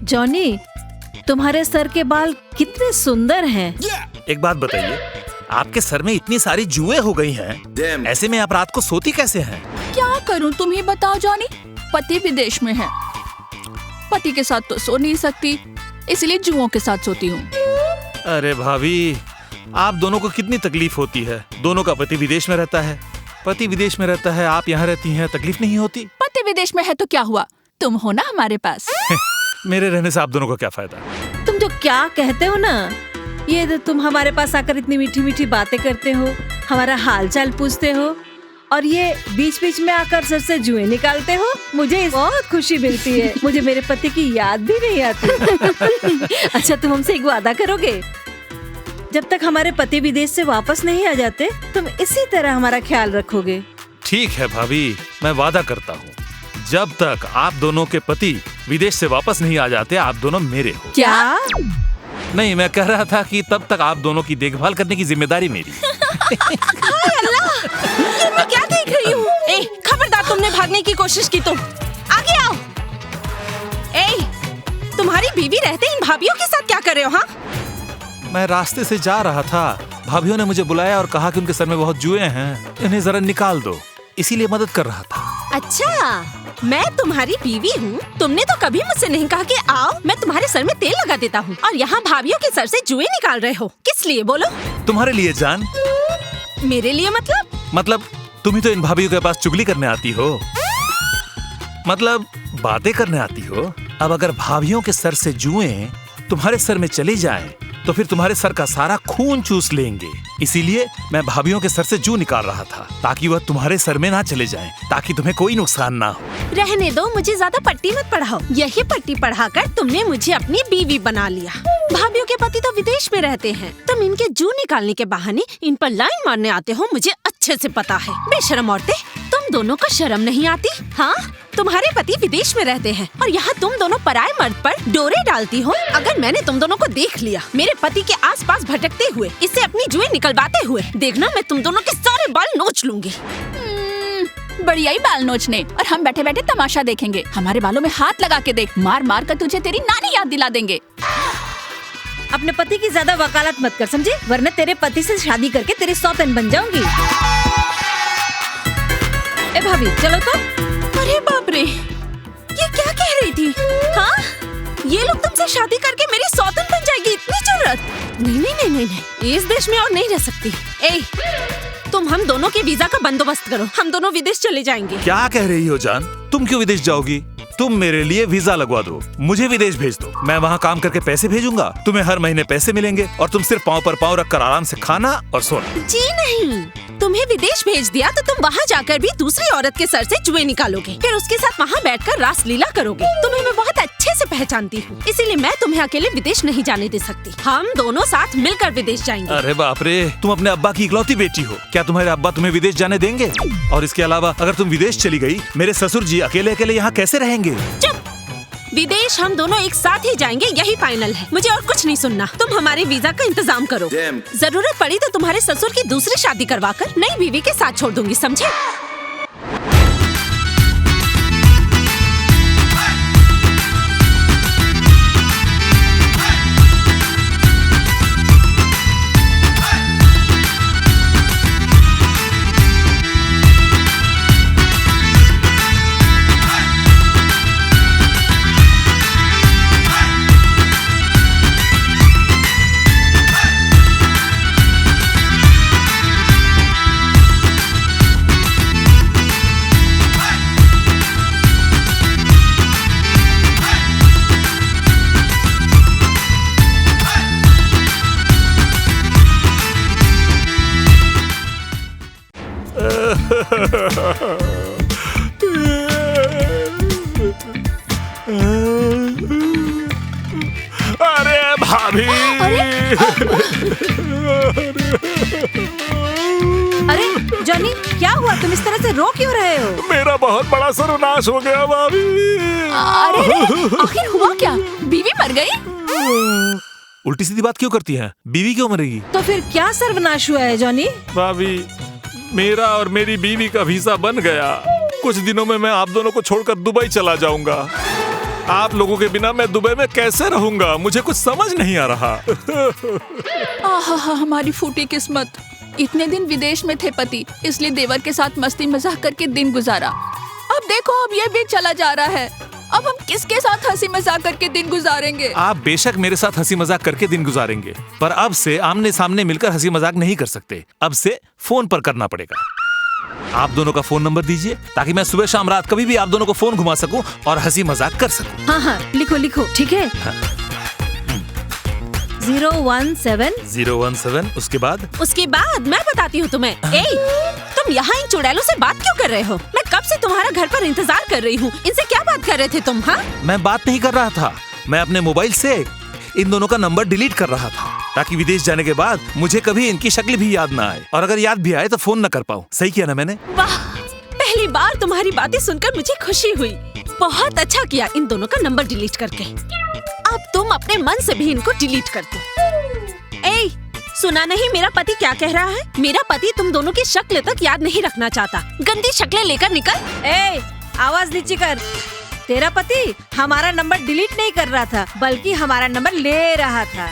Johnny, तुम्हारे sir के बाल कितने सुंदर हैं। एक बात बताइए, आपके सर में इतनी सारी जुएं हो गई हैं, ऐसे में आप रात को सोती कैसे हैं? क्या करूं तुम ही बताओ जॉनी, पति विदेश में है, पति के साथ तो सो नहीं सकती, इसलिए जुओं के साथ सोती हूँ। अरे भाभी, आप दोनों को कितनी तकलीफ होती है। दोनों का पति विदेश में रहता है, पति विदेश में रहता है, आप यहाँ रहती हैं, तकलीफ नहीं होती? पति विदेश में है तो क्या हुआ, तुम हो ना हमारे पास। मेरे रहने से आप दोनों को क्या फायदा? तुम जो क्या कहते हो ना, ये तो तुम हमारे पास आकर इतनी मीठी मीठी बातें करते हो, हमारा हालचाल पूछते हो, और ये बीच बीच में आकर सर से जुएं निकालते हो। मुझे बहुत खुशी मिलती है, मुझे मेरे पति की याद भी नहीं आती। अच्छा, तुम हमसे एक वादा करोगे? जब तक हमारे पति विदेश से वापस नहीं आ जाते, तुम इसी तरह हमारा ख्याल रखोगे? ठीक है भाभी, मैं वादा करता हूँ, जब तक आप दोनों के पति विदेश से वापस नहीं आ जाते, आप दोनों मेरे हो। क्या? नहीं, मैं कह रहा था कि तब तक आप दोनों की देखभाल करने की जिम्मेदारी मेरी। हाय अल्लाह, ये मैं क्या देख रही हूँ? ए, खबरदार, तुमने भागने की कोशिश की तो आगे आओ। ए, तुम्हारी बीवी रहते इन भाभीयों के साथ क्या कर रहे हो? हाँ, मैं रास्ते से जा रहा था, भाभीयों ने मुझे बुलाया और कहा कि उनके सर में बहुत जुएं हैं, इन्हें जरा निकाल दो, इसीलिए मदद कर रहा था। अच्छा, मैं तुम्हारी बीवी हूँ, तुमने तो कभी मुझसे नहीं कहा कि आओ मैं तुम्हारे सर में तेल लगा देता हूँ, और यहाँ भाभीयों के सर से जुएं निकाल रहे हो। किस लिए बोलो? तुम्हारे लिए जान। मेरे लिए मतलब तुम ही तो इन भाभीयों के पास चुगली करने आती हो, मतलब बातें करने आती हो। अब अगर भाभीयों के सर से जुएं तुम्हारे सर में चली जाएं, तो फिर तुम्हारे सर का सारा खून चूस लेंगे, इसीलिए मैं भाभीयों के सर से जू निकाल रहा था, ताकि वह तुम्हारे सर में ना चले जाएं, ताकि तुम्हें कोई नुकसान ना हो। रहने दो, मुझे ज्यादा पट्टी मत पढ़ाओ। यही पट्टी पढ़ाकर तुमने मुझे अपनी बीवी बना लिया। भाभीयों के पति तो विदेश में रहते हैं, तुम इनके जू निकालने के बहाने इन पर लाइन मारने आते हो, मुझे अच्छे से पता है। बेशरम औरतें, तुम दोनों को शर्म नहीं आती? हाँ, तुम्हारे पति विदेश में रहते हैं और यहाँ तुम दोनों पराये मर्द पर डोरे डालती हो। अगर मैंने तुम दोनों को देख लिया मेरे पति के आसपास भटकते हुए, इससे अपनी जुएं निकलवाते हुए, देखना मैं तुम दोनों के सारे बाल नोच लूंगी। बड़ी आई बाल नोचने, और हम बैठे बैठे तमाशा देखेंगे। हमारे बालों में हाथ लगा के देख, मार मार कर तुझे तेरी नानी याद दिला देंगे। अपने पति की ज्यादा वकालत मत कर, समझे? वरना तेरे पति से शादी करके तेरी सौतन बन जाऊंगी। ए भाभी, चलो तो। अरे बाप रे, ये क्या कह रही थी? हाँ, ये लोग तुमसे शादी करके मेरी सौतन बन जाएगी, इतनी जरूरत? नहीं नहीं नहीं नहीं नहीं, इस देश में और नहीं रह सकती। ए, तुम हम दोनों के वीजा का बंदोबस्त करो, हम दोनों विदेश चले जाएंगे। क्या कह रही हो जान? तुम क्यों विदेश जाओगी? तुम मेरे लिए वीजा लगवा दो, मुझे विदेश भेज दो, मैं वहाँ काम करके पैसे भेजूंगा, तुम्हें हर महीने पैसे मिलेंगे और तुम सिर्फ पाँव पर पाँव रखकर आराम से खाना और सोना। जी नहीं, तुम्हें विदेश भेज दिया तो तुम वहाँ जाकर भी दूसरी औरत के सर से जुएं निकालोगे, फिर उसके साथ वहाँ बैठकर रास लीला करोगे। तुम्हें मैं बहुत अच्छे से पहचानती हूँ, इसीलिए मैं तुम्हें अकेले विदेश नहीं जाने दे सकती। हम दोनों साथ मिलकर विदेश जाएंगे। अरे बाप रे, तुम अपने अब्बा की इकलौती बेटी हो, क्या तुम्हारे अब्बा तुम्हें विदेश जाने देंगे? और इसके अलावा अगर तुम विदेश चली गई, मेरे ससुर जी अकेले अकेले यहाँ कैसे रहेंगे? चुप! विदेश हम दोनों एक साथ ही जाएंगे, यही फाइनल है। मुझे और कुछ नहीं सुनना, तुम हमारे वीजा का इंतजाम करो। जरूरत पड़ी तो तुम्हारे ससुर की दूसरी शादी करवाकर नई बीवी के साथ छोड़ दूंगी, समझे? अरे भाभी, अरे जॉनी, क्या हुआ? तुम इस तरह से रो क्यों रहे हो? मेरा बहुत बड़ा सर्वनाश हो गया भाभी। अरे आखिर हुआ क्या? बीवी मर गई? उल्टी सीधी बात क्यों करती है? बीवी क्यों मरेगी? तो फिर क्या सर्वनाश हुआ है जॉनी? भाभी, मेरा और मेरी बीवी का वीजा बन गया। कुछ दिनों में मैं आप दोनों को छोड़कर दुबई चला जाऊंगा। आप लोगों के बिना मैं दुबई में कैसे रहूंगा, मुझे कुछ समझ नहीं आ रहा। आहा, हमारी फूटी किस्मत। इतने दिन विदेश में थे पति, इसलिए देवर के साथ मस्ती मजाक करके दिन गुजारा। अब देखो, अब ये भी चला जा रहा है। अब हम किसके साथ हंसी मजाक करके दिन गुजारेंगे? आप बेशक मेरे साथ हंसी मजाक करके दिन गुजारेंगे, पर अब से आमने सामने मिलकर हंसी मजाक नहीं कर सकते। अब से फोन पर करना पड़ेगा। आप दोनों का फोन नंबर दीजिए ताकि मैं सुबह शाम रात कभी भी आप दोनों को फोन घुमा सकूं और हंसी मजाक कर सकूं। हाँ हाँ, लिखो लिखो, ठीक है। 017। उसके बाद मैं बताती हूँ तुम्हें। तुम यहाँ इन चुड़ैलों से बात क्यों कर रहे हो? मैं कब से तुम्हारा घर पर इंतजार कर रही हूँ। इनसे क्या बात कर रहे थे तुम? हाँ, मैं बात नहीं कर रहा था, मैं अपने मोबाइल से इन दोनों का नंबर डिलीट कर रहा था ताकि विदेश जाने के बाद मुझे कभी इनकी शक्ल भी याद ना आए, और अगर याद भी आए तो फोन न कर पाऊँ। सही किया ना मैंने? वाह, पहली बार तुम्हारी बातें सुनकर मुझे खुशी हुई। बहुत अच्छा किया इन दोनों का नंबर डिलीट करके। अब तुम अपने मन से भी इनको डिलीट कर दो। ए, सुना नहीं मेरा पति क्या कह रहा है? मेरा पति तुम दोनों की शक्ल तक याद नहीं रखना चाहता। गंदी शक्लें लेकर निकल। ए, आवाज नीचे कर। तेरा पति हमारा नंबर डिलीट नहीं कर रहा था, बल्कि हमारा नंबर ले रहा था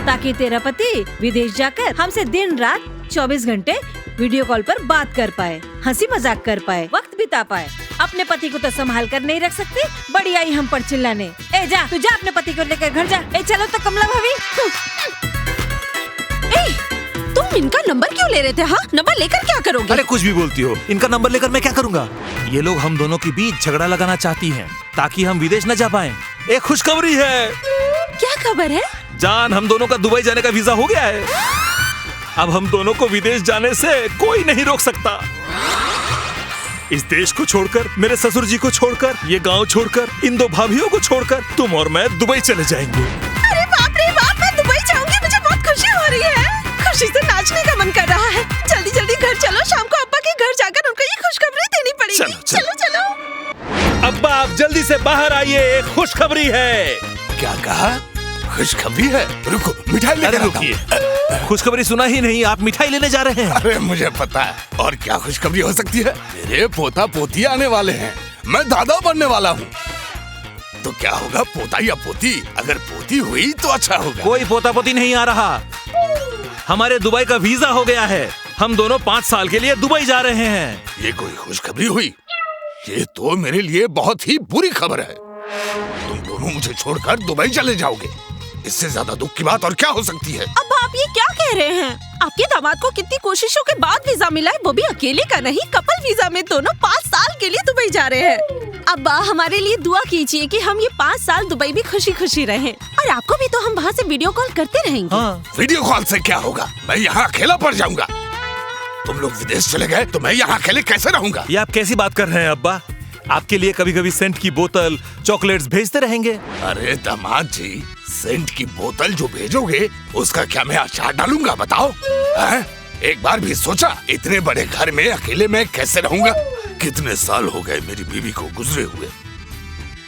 ताकि तेरा पति विदेश जाकर हमसे दिन रात 24 घंटे वीडियो कॉल पर बात कर पाए, हंसी मजाक कर पाए, वक्त बिता पाए। अपने पति को तो संभाल कर नहीं रख सकती, बड़ी आई हम पर चिल्लाने। ए जा, तू जा अपने पति को लेकर घर जा। ए चलो तो कमला भाभी। तुम इनका नंबर क्यों ले रहे थे? हाँ, नंबर लेकर क्या करोगे? अरे कुछ भी बोलती हो, इनका नंबर लेकर मैं क्या करूँगा? ये लोग हम दोनों के बीच झगड़ा लगाना चाहती हैं ताकि हम विदेश न जा पाएं। एक खुशखबरी है। क्या खबर है? जान, हम दोनों का दुबई जाने का वीजा हो गया है। अब हम दोनों को विदेश जाने से कोई नहीं रोक सकता। इस देश को छोड़कर, मेरे ससुर जी को छोड़कर, ये गांव छोड़कर, इन दो भाभियों को छोड़कर तुम और मैं दुबई चले जाएंगे। अरे बाप रे बाप, मैं दुबई जाऊंगी। मुझे बहुत खुशी हो रही है। खुशी से नाचने का मन कर रहा है। जल्दी जल्दी घर चलो, शाम को अब्बा के घर जाकर उनको ये खुशखबरी देनी पड़ेगी। चलो, चलो। चलो चलो। अब्बा, आप जल्दी से बाहर आइए, एक खुशखबरी है। क्या कहा? खुशखबरी है? रुको, मिठाई लेकर आता हूं। रुकिए, खुशखबरी सुना ही नहीं, आप मिठाई लेने जा रहे हैं? अरे मुझे पता है। और क्या खुशखबरी हो सकती है? मेरे पोता पोती आने वाले हैं। मैं दादा बनने वाला हूँ। तो क्या होगा, पोता या पोती? अगर पोती हुई तो अच्छा होगा। कोई पोता पोती नहीं आ रहा। हमारे दुबई का वीजा हो गया है। हम दोनों 5 साल के लिए दुबई जा रहे हैं। ये कोई खुशखबरी हुई? ये तो मेरे लिए बहुत ही बुरी खबर है। तुम दोनों मुझे छोड़कर दुबई चले जाओगे। इससे ज्यादा दुख की बात और क्या हो सकती है? अब आप ये क्या कह रहे हैं? आपके दामाद को कितनी कोशिशों के बाद वीजा मिला है, वो भी अकेले का नहीं, कपल वीजा में दोनों 5 साल के लिए दुबई जा रहे हैं। अब्बा, हमारे लिए दुआ कीजिए कि हम ये 5 साल दुबई भी खुशी खुशी रहें। और आपको भी तो हम वहाँ से वीडियो कॉल करते रहेंगे। हाँ। वीडियो कॉल से क्या होगा? मैं यहाँ अकेला पड़ जाऊंगा। तुम लोग विदेश चले गए तो मैं यहाँ अकेले कैसे रहूंगा? ये आप कैसी बात कर रहे हैं अब्बा? आपके लिए कभी कभी सेंट की बोतल, चॉकलेट्स भेजते रहेंगे। अरे दामाद जी, सेंट की बोतल जो भेजोगे उसका क्या मैं अचार डालूंगा? बताओ। हैं? एक बार भी सोचा इतने बड़े घर में अकेले मैं कैसे रहूंगा? कितने साल हो गए मेरी बीवी को गुजरे हुए।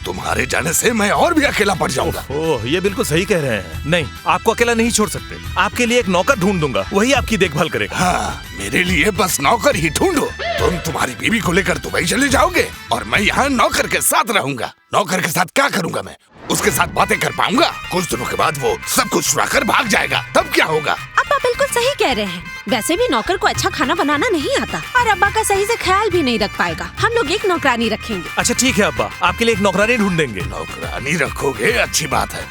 तुम्हारे जाने से मैं और भी अकेला पड़ जाऊंगा। ओह, ये बिल्कुल सही कह रहे हैं। नहीं, आपको अकेला नहीं छोड़ सकते। आपके लिए एक नौकर ढूंढ दूंगा, वही आपकी देखभाल करेगा। हाँ, मेरे लिए बस नौकर ही ढूंढो। तुम तुम्हारी बीवी को लेकर दुबई चले जाओगे और मैं यहाँ नौकर के साथ रहूंगा। नौकर के साथ क्या करूंगा मैं? उसके साथ बातें कर पाऊंगा? कुछ दिनों के बाद वो सब कुछ छुड़ाकर भाग जाएगा, तब क्या होगा? अब्बा बिल्कुल सही कह रहे हैं। वैसे भी नौकर को अच्छा खाना बनाना नहीं आता और अब्बा का सही से ख्याल भी नहीं रख पाएगा। हम लोग एक नौकरानी रखेंगे। अच्छा ठीक है अब्बा, आपके लिए एक नौकरानी ढूंढ देंगे। नौकरानी रखोगे, अच्छी बात है,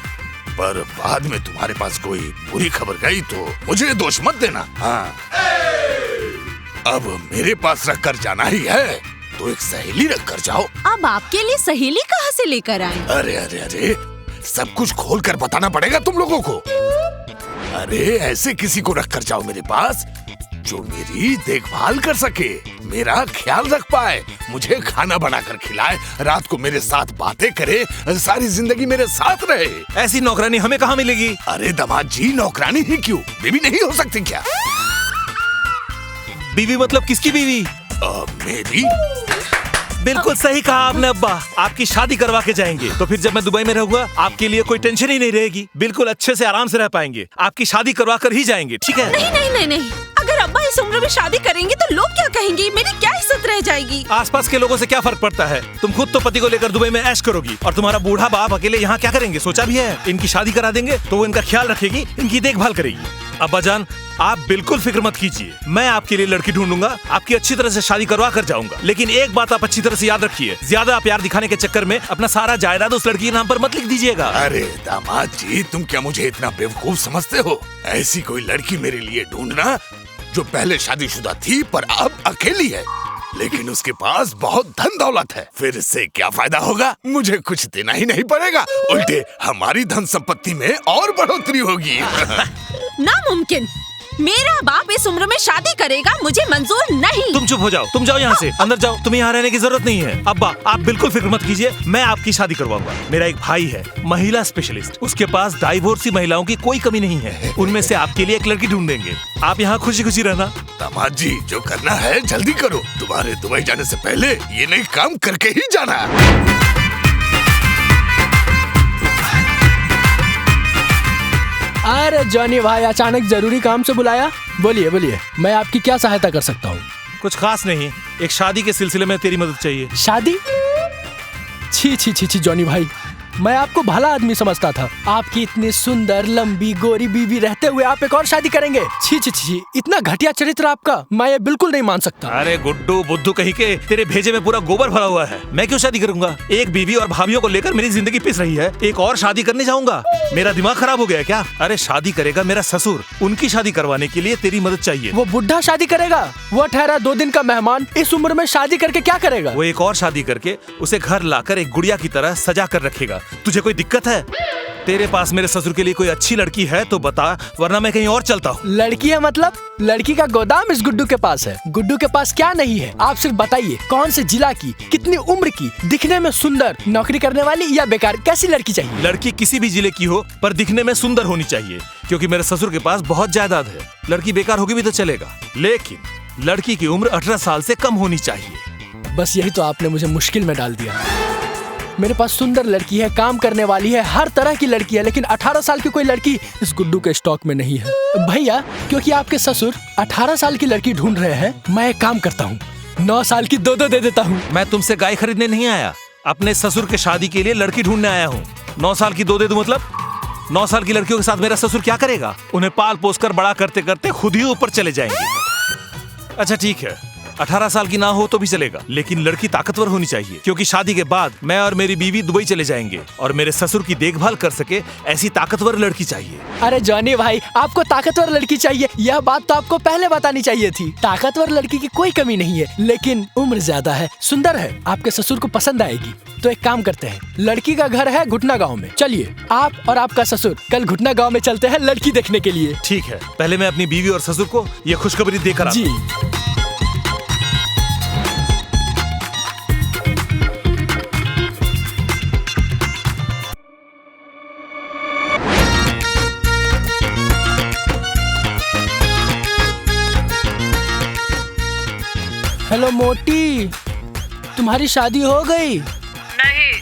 पर बाद में तुम्हारे पास कोई बुरी खबर गई तो मुझे दोष मत देना। हाँ, अब मेरे पास रख कर जाना ही है तो एक सहेली रख कर जाओ। अब आपके लिए सहेली कहाँ से लेकर आए? अरे अरे अरे, सब कुछ खोल कर बताना पड़ेगा तुम लोगों को। अरे ऐसे किसी को रख कर जाओ मेरे पास जो मेरी देखभाल कर सके, मेरा ख्याल रख पाए, मुझे खाना बनाकर खिलाए, रात को मेरे साथ बातें करे, सारी जिंदगी मेरे साथ रहे। ऐसी नौकरानी हमें कहाँ मिलेगी? अरे दामाद जी, नौकरानी ही क्यों, बीवी नहीं हो सकती क्या? बीवी मतलब किसकी बीवी? मेरी। बिल्कुल सही कहा आपने अब्बा, आपकी शादी करवा के जाएंगे तो फिर जब मैं दुबई में रहूंगा आपके लिए कोई टेंशन ही नहीं रहेगी। बिल्कुल अच्छे से आराम से रह पाएंगे। आपकी शादी करवा कर ही जाएंगे, ठीक है? नहीं नहीं नहीं नहीं, अगर अब्बा इस उम्र में शादी करेंगे तो लोग क्या कहेंगे, मेरी क्या इज्जत रह जाएगी। आसपास के लोगों से क्या फर्क पड़ता है? तुम खुद तो पति को लेकर दुबई में ऐश करोगी और तुम्हारा बूढ़ा बाप अकेले यहाँ क्या करेंगे? सोचा भी है? इनकी शादी करा देंगे तो वो इनका ख्याल रखेगी, इनकी देखभाल करेगी। अब्बा जान, आप बिल्कुल फिक्र मत कीजिए, मैं आपके लिए लड़की ढूंढूंगा, आपकी अच्छी तरह से शादी करवा कर जाऊंगा। लेकिन एक बात आप अच्छी तरह से याद रखिए, ज्यादा प्यार दिखाने के चक्कर में अपना सारा जायदाद उस लड़की के नाम पर मत लिख दीजिएगा। अरे दामाद जी, तुम क्या मुझे इतना बेवकूफ समझते हो? ऐसी कोई लड़की मेरे लिए ढूंढना जो पहले शादीशुदा थी पर अब अकेली है, लेकिन उसके पास बहुत धन दौलत है। फिर इससे क्या फायदा होगा? मुझे कुछ देना ही नहीं पड़ेगा, उल्टे हमारी धन संपत्ति में और बढ़ोतरी होगी। नामुमकिन, मेरा बाप इस उम्र में शादी करेगा, मुझे मंजूर नहीं। तुम चुप हो जाओ, तुम जाओ यहाँ से, अंदर जाओ, तुम्हें यहाँ रहने की जरूरत नहीं है। अब्बा, आप बिल्कुल फिक्र मत कीजिए, मैं आपकी शादी करवाऊंगा। मेरा एक भाई है, महिला स्पेशलिस्ट, उसके पास डाइवोर्सी महिलाओं की कोई कमी नहीं है, उनमें से आपके लिए एक लड़की ढूंढ देंगे। आप यहाँ खुशी खुशी रहना। दामाद जी, जो करना है जल्दी करो, तुम्हारे दुबई जाने से पहले ये नई काम करके ही जाना। अरे जॉनी भाई, अचानक जरूरी काम से बुलाया? बोलिए बोलिए, मैं आपकी क्या सहायता कर सकता हूँ? कुछ खास नहीं, एक शादी के सिलसिले में तेरी मदद चाहिए। शादी? छी छी छी छी जॉनी भाई, मैं आपको भला आदमी समझता था। आपकी इतनी सुंदर लंबी गोरी बीवी रहते हुए आप एक और शादी करेंगे? छी छी छी, इतना घटिया चरित्र आपका, मैं ये बिल्कुल नहीं मान सकता। अरे गुड्डू बुद्धू कहीं के, तेरे भेजे में पूरा गोबर भरा हुआ है, मैं क्यों शादी करूंगा? एक बीवी और भाभीियों को लेकर मेरी जिंदगी पिस रही है, एक और शादी करने जाऊंगा? मेरा दिमाग खराब हो गया क्या? अरे शादी करेगा मेरा ससुर, उनकी शादी करवाने के लिए तेरी मदद चाहिए। वो बुढ़ा शादी करेगा? वो ठहरा 2 दिन का मेहमान इस उम्र में शादी करके क्या करेगा? वो एक और शादी करके उसे घर लाकर एक गुड़िया की तरह सजा कर रखेगा। तुझे कोई दिक्कत है? तेरे पास मेरे ससुर के लिए कोई अच्छी लड़की है तो बता, वरना मैं कहीं और चलता हूँ। लड़की है मतलब? लड़की का गोदाम इस गुड्डू के पास है। गुड्डू के पास क्या नहीं है? आप सिर्फ बताइए, कौन से जिला की, कितनी उम्र की, दिखने में सुंदर, नौकरी करने वाली या बेकार, कैसी लड़की चाहिए? लड़की किसी भी जिले की हो पर दिखने में सुंदर होनी चाहिए, क्योंकि मेरे ससुर के पास बहुत जायदाद है। लड़की बेकार होगी भी तो चलेगा, लेकिन लड़की की उम्र 18 साल से कम होनी चाहिए। बस यही तो आपने मुझे मुश्किल में डाल दिया। मेरे पास सुंदर लड़की है, काम करने वाली है, हर तरह की लड़की है, लेकिन 18 साल की कोई लड़की इस गुड्डू के स्टॉक में नहीं है। भैया, क्योंकि आपके ससुर 18 साल की लड़की ढूंढ रहे हैं, मैं एक काम करता हूँ, 9 साल की 2 दे देता हूँ। मैं तुमसे गाय खरीदने नहीं आया, अपने ससुर के शादी के लिए लड़की ढूंढने आया हूँ। 9 साल की 2 दे दूं मतलब? 9 साल की लड़कियों के साथ मेरा ससुर क्या करेगा? उन्हें पाल पोस कर बड़ा करते करते खुद ही ऊपर चले जाएंगे। अच्छा ठीक है, 18 साल की ना हो तो भी चलेगा, लेकिन लड़की ताकतवर होनी चाहिए, क्योंकि शादी के बाद मैं और मेरी बीवी दुबई चले जाएंगे और मेरे ससुर की देखभाल कर सके ऐसी ताकतवर लड़की चाहिए। अरे जॉनी भाई, आपको ताकतवर लड़की चाहिए, यह बात तो आपको पहले बतानी चाहिए थी। ताकतवर लड़की की कोई कमी नहीं है, लेकिन उम्र ज्यादा है, सुंदर है, आपके ससुर को पसंद आएगी। तो एक काम करते हैं, लड़की का घर है घुटना गाँव में, चलिए आप और आपका ससुर कल घुटना गाँव में चलते हैं लड़की देखने के लिए। ठीक है, पहले मैं अपनी बीवी और ससुर को ये खुशखबरी देकर जी। हेलो मोटी, तुम्हारी शादी हो गई? नहीं,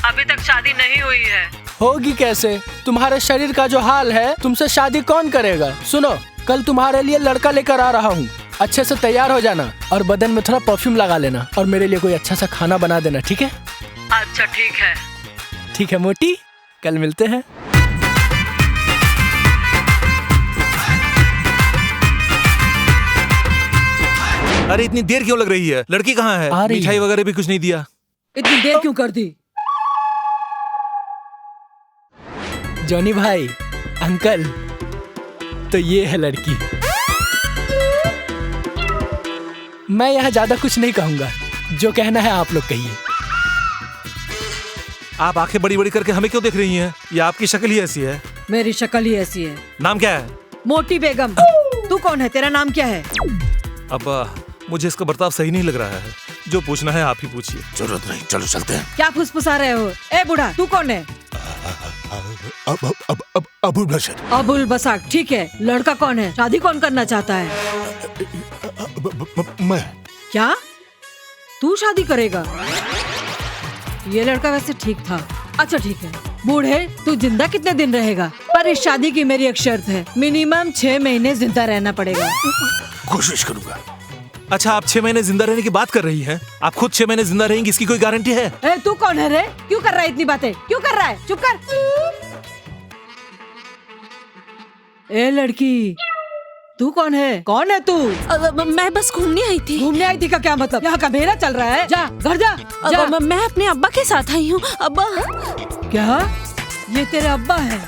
अभी तक शादी नहीं हुई है। होगी कैसे? तुम्हारे शरीर का जो हाल है, तुमसे शादी कौन करेगा? सुनो, कल तुम्हारे लिए लड़का लेकर आ रहा हूँ, अच्छे से तैयार हो जाना और बदन में थोड़ा परफ्यूम लगा लेना और मेरे लिए कोई अच्छा सा खाना बना देना, ठीक है? अच्छा ठीक है। ठीक है मोटी, कल मिलते हैं। अरे इतनी देर क्यों लग रही है? लड़की कहाँ है? आ रही मिठाई है। वगैरह भी कुछ नहीं दिया। इतनी देर क्यों कर दी? जॉनी भाई, अंकल, तो ये है लड़की। मैं यहाँ ज्यादा कुछ नहीं कहूँगा, जो कहना है आप लोग कहिए। आप आंखें बड़ी बड़ी करके हमें क्यों देख रही हैं? ये आपकी शक्ल ही ऐसी है। मेरी शक्ल ही ऐसी है। नाम क्या है? मोटी बेगम। तू कौन है? तेरा नाम क्या है? अब मुझे इसका बर्ताव सही नहीं लग रहा है, जो पूछना है आप ही पूछिए। जरूरत नहीं, चलो चलते हैं। क्या फुसफुसा रहे हो? ए बूढ़ा, तू कौन है? अबुल बशर। अबुल बसाक, ठीक है। लड़का कौन है? शादी कौन करना चाहता है? मैं। क्या तू शादी करेगा? ये लड़का वैसे ठीक था। अच्छा ठीक है। बूढ़े, तू जिंदा कितने दिन रहेगा? पर इस शादी की मेरी एक शर्त है, मिनिमम 6 महीने जिंदा रहना पड़ेगा। कोशिश करूंगा। अच्छा, आप 6 महीने जिंदा रहने की बात कर रही हैं? आप खुद 6 महीने जिंदा रहेंगी, इसकी कोई गारंटी है? ए, तू कौन है रे? क्यों कर रहा है इतनी बातें? क्यों कर रहा है? चुप कर। ए लड़की, तू कौन है? कौन है तू? मैं बस घूमने आई थी। घूमने आई थी का क्या मतलब? यहाँ का मेला चल रहा है। जा घर जा, जा। मैं अपने अब्बा के साथ आई हूँ। अब्बा। क्या? ये तेरे अब्बा है?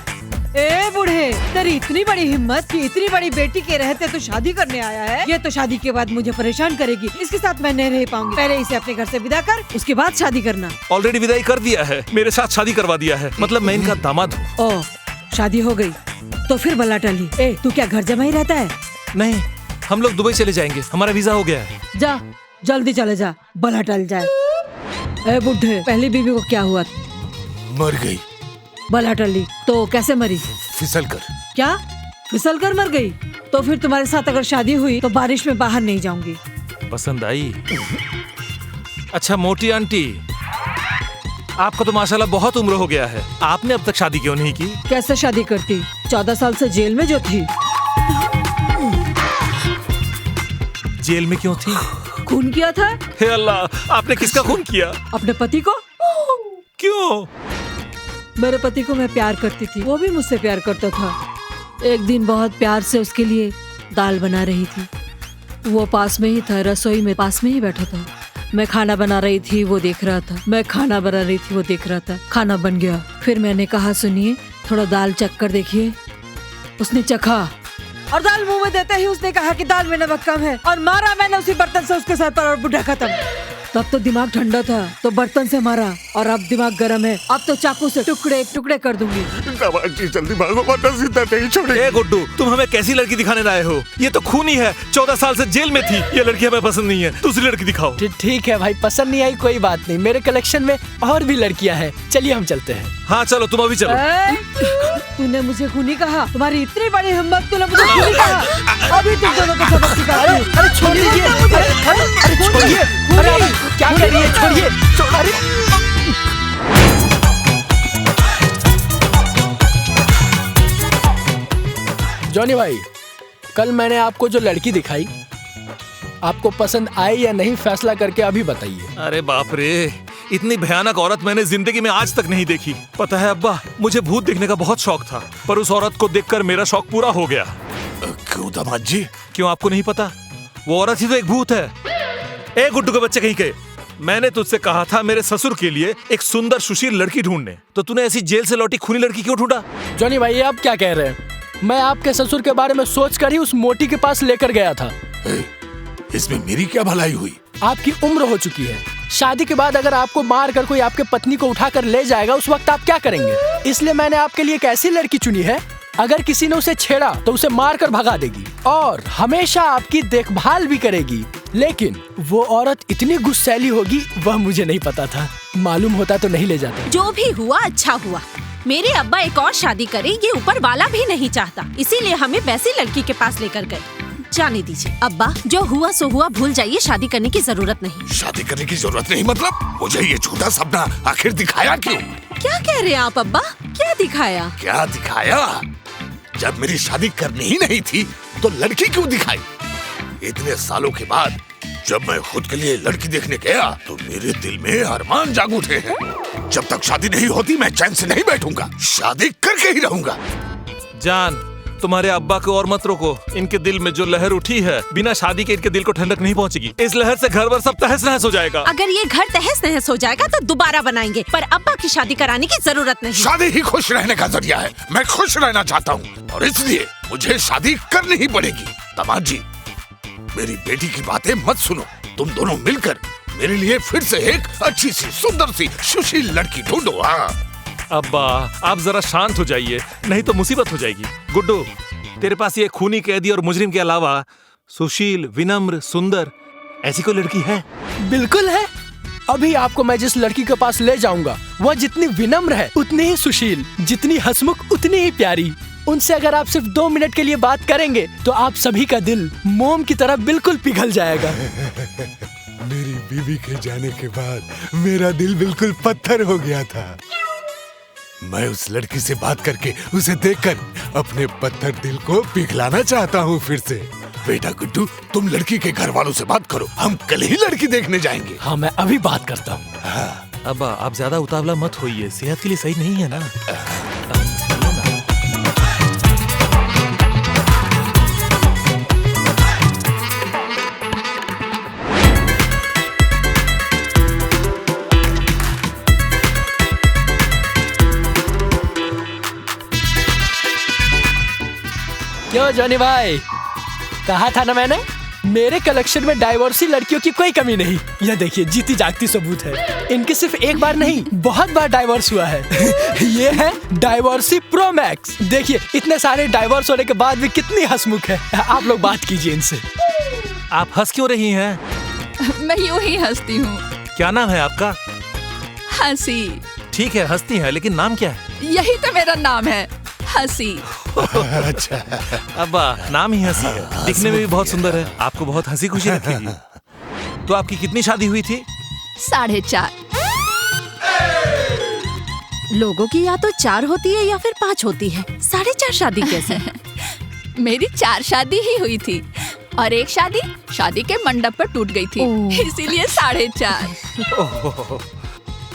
ए बूढ़े, तेरी इतनी बड़ी हिम्मत कि इतनी बड़ी बेटी के रहते तो शादी करने आया है। ये तो शादी के बाद मुझे परेशान करेगी। इसके साथ मैं नहीं रह पाऊंगी। पहले इसे अपने घर से विदा कर, उसके बाद शादी करना। ऑलरेडी विदाई कर दिया है, मेरे साथ शादी करवा दिया है। मतलब मैं इनका दामाद हूँ। ओ, शादी हो गई तो फिर भला टली। ए, तू क्या घर जमा ही रहता है? नहीं, हम लोग दुबई चले जाएंगे, हमारा वीजा हो गया है। जा, जल्दी चले जा, भला टल जाए। ए बुढ़े, पहली बीवी को क्या हुआ? मर गई। भला टली तो कैसे मरी? फिसल कर। क्या? फिसल कर मर गई? तो फिर तुम्हारे साथ अगर शादी हुई तो बारिश में बाहर नहीं जाऊंगी। पसंद आई? अच्छा मोटी आंटी, आपका तो माशाल्लाह बहुत उम्र हो गया है, आपने अब तक शादी क्यों नहीं की? कैसे शादी करती? 14 साल से जेल में जो थी। जेल में क्यों थी? खून किया था। हे अल्लाह, आपने किसका खून किया? अपने पति को। क्यों? मेरे पति को मैं प्यार करती थी, वो भी मुझसे प्यार करता था। एक दिन बहुत प्यार से उसके लिए दाल बना रही थी। वो पास में ही था, रसोई में पास में ही बैठा था। मैं खाना बना रही थी, वो देख रहा था। मैं खाना बना रही थी, वो देख रहा था। खाना बन गया, फिर मैंने कहा सुनिए थोड़ा दाल चख कर देखिए। उसने चखा और दाल मुंह में देते ही उसने कहा कि दाल में नमक कम है, और मारा मैंने उसी बर्तन से उसके सर पर और बुढ़ा खत्म। तब तो दिमाग ठंडा था तो बर्तन से मारा, और अब दिमाग गर्म है, अब तो चाकू से टुकड़े टुकड़े कर दूंगी। दामाद जी जल्दी भागो, वरना जिंदा नहीं छोड़ेंगे। ए गुड्डू, तुम हमें कैसी लड़की दिखाने लाए हो? ये तो खूनी है, 14 साल से जेल में थी। ये लड़की हमें पसंद नहीं है, दूसरी लड़की दिखाओ। ठीक है भाई, पसंद नहीं आई कोई बात नहीं, मेरे कलेक्शन में और भी लड़कियां हैं। चलिए हम चलते हैं। हाँ चलो, तुम अभी चलो। तूने मुझे खूनी कहा? तुम्हारी इतनी बड़ी हिम्मत, तूने मुझे खूनी कहा? अभी तुम दोनों को सबक सिखाती हूँ। अरे छोड़ दीजिए, अरे छोड़िए, अरे आप क्या कर रही है? छोड़िए, अरे जॉनी भाई, कल मैंने आपको जो लड़की दिखाई, आपको पसंद आई या नहीं फैसला करके अभी बताइए। अरे बाप रे, इतनी भयानक औरत मैंने जिंदगी में आज तक नहीं देखी। पता है अब्बा, मुझे भूत देखने का बहुत शौक था, पर उस औरत को देखकर मेरा शौक पूरा हो गया। क्यों दामाद जी? क्यों, आपको नहीं पता? वो औरत ही तो एक भूत है। ए गुड्डू के बच्चे कहीं के, मैंने तुझसे कहा था मेरे ससुर के लिए एक सुंदर सुशील लड़की ढूंढने, तो तूने ऐसी जेल से लौटी खूनी लड़की क्यों ढूंढा? जॉनी भाई, ये आप क्या कह रहे हैं? मैं आपके ससुर के बारे में सोचकर ही उस मोटी के पास लेकर गया था। इसमें मेरी क्या भलाई हुई? आपकी उम्र हो चुकी है, शादी के बाद अगर आपको मार कर कोई आपके पत्नी को उठाकर ले जाएगा, उस वक्त आप क्या करेंगे? इसलिए मैंने आपके लिए एक ऐसी लड़की चुनी है, अगर किसी ने उसे छेड़ा तो उसे मार कर भगा देगी और हमेशा आपकी देखभाल भी करेगी। लेकिन वो औरत इतनी गुस्सैली होगी, वह मुझे नहीं पता था। मालूम होता तो नहीं ले जाता। जो भी हुआ अच्छा हुआ। मेरे अब्बा एक और शादी करे, ये ऊपर वाला भी नहीं चाहता, इसीलिए हमें वैसी लड़की के पास लेकर गए। जाने दीजिए अब्बा, जो हुआ सो हुआ, भूल जाइए, शादी करने की जरूरत नहीं। शादी करने की जरूरत नहीं मतलब? मुझे ये झूठा सपना आखिर दिखाया क्यों? क्या कह रहे हैं आप अब्बा? क्या दिखाया? क्या दिखाया? जब मेरी शादी करनी ही नहीं थी तो लड़की क्यों दिखाई? इतने सालों के बाद जब मैं खुद के लिए लड़की देखने गया तो मेरे दिल में अरमान जाग उठे हैं। जब तक शादी नहीं होती मैं चैन से नहीं बैठूंगा, शादी करके ही रहूंगा। जान, तुम्हारे अब्बा को और मत रोको। इनके दिल में जो लहर उठी है, बिना शादी के इनके दिल को ठंडक नहीं पहुंचेगी। इस लहर से घर भर सब तहस नहस हो जाएगा। अगर ये घर तहस नहस हो जाएगा तो दोबारा बनाएंगे, पर अब्बा की शादी कराने की जरूरत नहीं। शादी ही खुश रहने का जरिया है। मैं खुश रहना चाहता हूँ और इसलिए मुझे शादी करनी ही पड़ेगी। दामाद जी, मेरी बेटी की बातें मत सुनो। तुम दोनों मिलकर मेरे लिए फिर से एक अच्छी सी सुंदर सी सुशील लड़की ढूंढो। हाँ अब्बा, आप जरा शांत हो जाइए, नहीं तो मुसीबत हो जाएगी। गुड्डू, तेरे पास ये खूनी कैदी और मुजरिम के अलावा सुशील, विनम्र, सुंदर ऐसी कोई लड़की है? बिल्कुल है। अभी आपको मैं जिस लड़की के पास ले जाऊंगा, वह जितनी विनम्र है उतनी ही सुशील, जितनी हंसमुख उतनी ही प्यारी। उनसे अगर आप सिर्फ 2 मिनट के लिए बात करेंगे तो आप सभी का दिल मोम की तरह बिल्कुल पिघल जाएगा। मेरी बीवी के जाने के बाद मेरा दिल बिल्कुल पत्थर हो गया था। मैं उस लड़की से बात करके, उसे देखकर अपने पत्थर दिल को पिघलाना चाहता हूँ फिर से। बेटा गुड्डू, तुम लड़की के घर वालों से बात करो, हम कल ही लड़की देखने जाएंगे। हाँ, मैं अभी बात करता हूँ। अब आप ज्यादा उतावला मत होइए, सेहत के लिए सही नहीं है ना। क्यों जॉनी भाई, कहा था ना मैंने, मेरे कलेक्शन में डाइवोर्सी लड़कियों की कोई कमी नहीं। यह देखिए, जीती जागती सबूत है। इनके सिर्फ एक बार नहीं, बहुत बार डाइवोर्स हुआ है। ये है डाइवोर्सी प्रो मैक्स। देखिए, इतने सारे डाइवोर्स होने के बाद भी कितनी हंसमुख है। आप लोग बात कीजिए इनसे। आप हंस क्यों रही हैं? मैं यूं ही हंसती हूँ। क्या नाम है आपका? हंसी। ठीक है, हंसती है, लेकिन नाम क्या है? यही तो मेरा नाम है, हंसी। अच्छा, अब नाम ही हंसी है, दिखने में भी बहुत सुंदर है, आपको बहुत हंसी खुशी रखेगी। तो आपकी कितनी शादी हुई थी? 4.5। लोगों की या तो 4 होती है या फिर 5 होती है, 4.5 शादी कैसे? मेरी 4 शादी ही हुई थी और एक शादी के मंडप पर टूट गई थी, इसीलिए 4.5। ओह,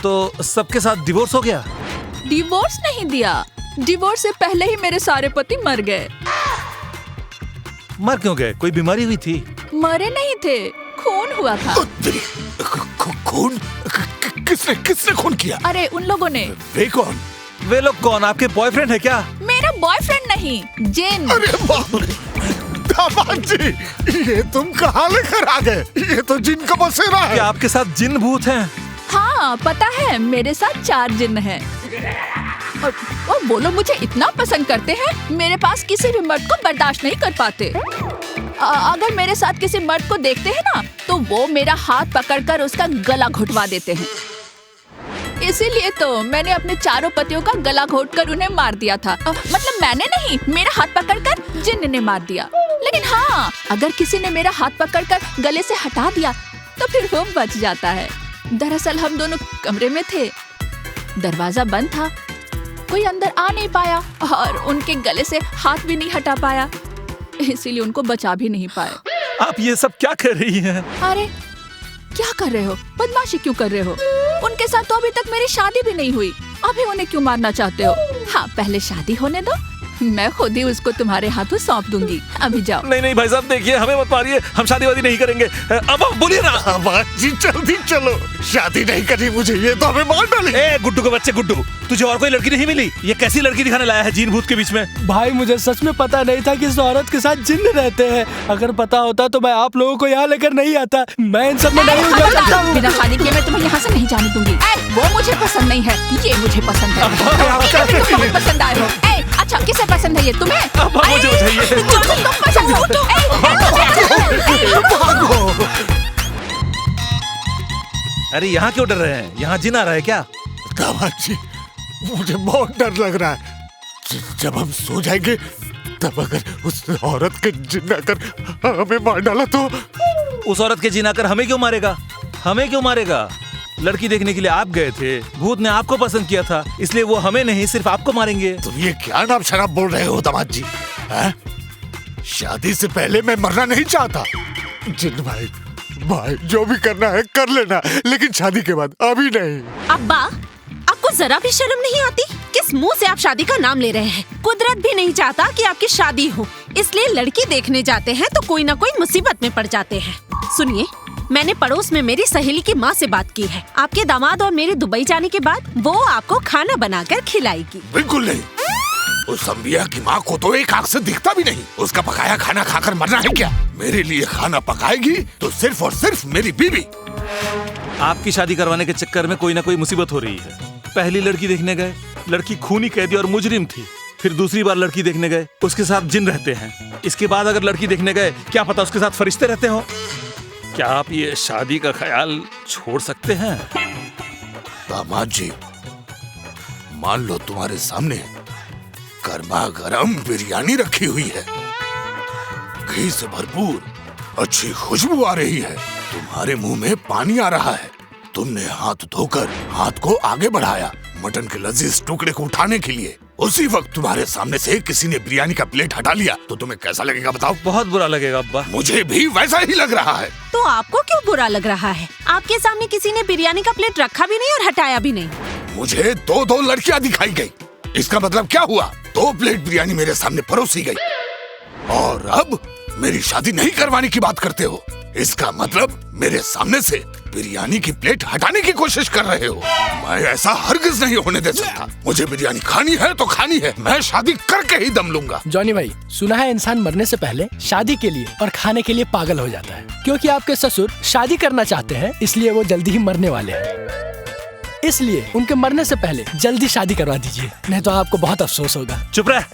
तो सबके साथ डिवोर्स हो गया? डिवोर्स नहीं दिया, डिवोर्स से पहले ही मेरे सारे पति मर गए। मर क्यों गए? कोई बीमारी हुई थी? मरे नहीं थे, खून हुआ था। खून? किसने खून किया? अरे उन लोगों ने। वे कौन? वे लोग कौन? आपके बॉयफ्रेंड है क्या? मेरा बॉयफ्रेंड नहीं, जिन। अरे बाप रे, दामाद जी, ये तुम कहाँ लेकर आ गए? ये तो जिन का बसेरा है। क्या आपके साथ जिन भूत हैं? हाँ पता है, मेरे साथ 4 जिन हैं। और वो लोग मुझे इतना पसंद करते हैं, मेरे पास किसी भी मर्द को बर्दाश्त नहीं कर पाते। अगर मेरे साथ किसी मर्द को देखते हैं ना, तो वो मेरा हाथ पकड़कर उसका गला घुटवा देते हैं। इसीलिए तो मैंने अपने 4 पतियों का गला घोटकर उन्हें मार दिया था। मतलब मैंने नहीं, मेरा हाथ पकड़कर जिन ने मार दिया। लेकिन हाँ, अगर किसी ने मेरा हाथ पकड़कर गले से हटा दिया तो फिर वो बच जाता है। दरअसल हम दोनों कमरे में थे, दरवाजा बंद था, कोई अंदर आ नहीं पाया और उनके गले से हाथ भी नहीं हटा पाया, इसीलिए उनको बचा भी नहीं पाए। आप ये सब क्या कर रही हैं? अरे क्या कर रहे हो? बदमाशी क्यों कर रहे हो? उनके साथ तो अभी तक मेरी शादी भी नहीं हुई, अभी उन्हें क्यों मारना चाहते हो? हाँ, पहले शादी होने दो, मैं खुद ही उसको तुम्हारे हाथों सौंप दूंगी। अभी जाओ। नहीं भाई साहब, देखिए, हमें मत मारिए, हम शादी वादी नहीं करेंगे। अब आप बोलिए ना। दामाद जी जल्दी चलो, शादी नहीं करनी मुझे, ये तो हमें मार डाले। ए गुड्डू के बच्चे, गुड्डू, तुझे और कोई लड़की नहीं मिली? ये कैसी लड़की दिखाने लाया है जीन भूत के बीच में? भाई, मुझे सच में पता नहीं था कि इस औरत के साथ जिन्न रहते हैं। अगर पता होता तो मैं आप लोगों को यहाँ लेकर नहीं आता। मैं इन सब में नहीं उलझा सकता हूँ। बिना शादी किए मैं तुम्हें यहाँ से नहीं जाने दूंगी। वो मुझे पसंद नहीं है, ये मुझे पसंद है। तुम बहुत पसंद आए हो। अच्छा, किसे पसंद है ये? तुम्हें? अब मुझे उठाइए। तुम पसंद हो। अरे यहाँ क्यों डर रहे हैं? यहाँ जिन आ रहा है क्या? दामाद जी, मुझे बहुत डर लग रहा है। जब हम सो जाएंगे तब अगर उस औरत के जिन आकर हमें मार डाला तो? उस औरत के जिन आकर हमें क्यों मारेगा? हमें क्यों मारेगा? लड़की देखने के लिए आप गए थे, भूत ने आपको पसंद किया था, इसलिए वो हमें नहीं सिर्फ आपको मारेंगे। तुम ये क्या नाम शराब बोल रहे हो दामाद जी? शादी से पहले मैं मरना नहीं चाहता। जिन भाई जो भी करना है कर लेना, लेकिन शादी के बाद अभी नहीं। अब्बा, आपको जरा भी शर्म नहीं आती? किस मुंह से आप शादी का नाम ले रहे हैं? कुदरत भी नहीं चाहता कि आपकी शादी हो, इसलिए लड़की देखने जाते हैं तो कोई ना कोई मुसीबत में पड़ जाते हैं। सुनिए, मैंने पड़ोस में मेरी सहेली की माँ से बात की है। आपके दामाद और मेरे दुबई जाने के बाद वो आपको खाना बनाकर खिलाएगी। बिल्कुल नहीं, उस अंबिया की माँ को तो एक आंख से दिखता भी नहीं। उसका पकाया खाना खाकर मरना है क्या? मेरे लिए खाना पकाएगी तो सिर्फ और सिर्फ मेरी बीवी। आपकी शादी करवाने के चक्कर में कोई ना कोई मुसीबत हो रही है। पहली लड़की देखने गए, लड़की खूनी कैदी और मुजरिम थी। फिर दूसरी बार लड़की देखने गए, उसके साथ जिन रहते हैं। इसके बाद अगर लड़की देखने गए, क्या पता उसके साथ फरिश्ते रहते हो। क्या आप ये शादी का ख्याल छोड़ सकते हैं? दामाद जी, मान लो तुम्हारे सामने गर्मा गर्म बिरयानी रखी हुई है, घी से भरपूर, अच्छी खुशबू आ रही है, तुम्हारे मुंह में पानी आ रहा है। तुमने हाथ धोकर हाथ को आगे बढ़ाया मटन के लजीज टुकड़े को उठाने के लिए, उसी वक्त तुम्हारे सामने से किसी ने बिरयानी का प्लेट हटा लिया तो तुम्हें कैसा लगेगा बताओ? बहुत बुरा लगेगा अब्बा। मुझे भी वैसा ही लग रहा है। तो आपको क्यों बुरा लग रहा है? आपके सामने किसी ने बिरयानी का प्लेट रखा भी नहीं और हटाया भी नहीं। मुझे दो लड़कियां दिखाई गई। इसका मतलब क्या हुआ? 2 प्लेट बिरयानी मेरे सामने परोसी गई और अब मेरी शादी नहीं करवाने की बात करते हो। इसका मतलब मेरे सामने से बिरयानी की प्लेट हटाने की कोशिश कर रहे हो। मैं ऐसा हरगिज नहीं होने दे सकता। मुझे बिरयानी खानी है तो खानी है। मैं शादी करके ही दम लूंगा। जॉनी भाई, सुना है इंसान मरने से पहले शादी के लिए और खाने के लिए पागल हो जाता है। क्योंकि आपके ससुर शादी करना चाहते हैं, इसलिए वो जल्दी ही मरने वाले हैं। इसलिए उनके मरने से पहले जल्दी शादी करवा दीजिए, नहीं तो आपको बहुत अफसोस होगा। चुप रह,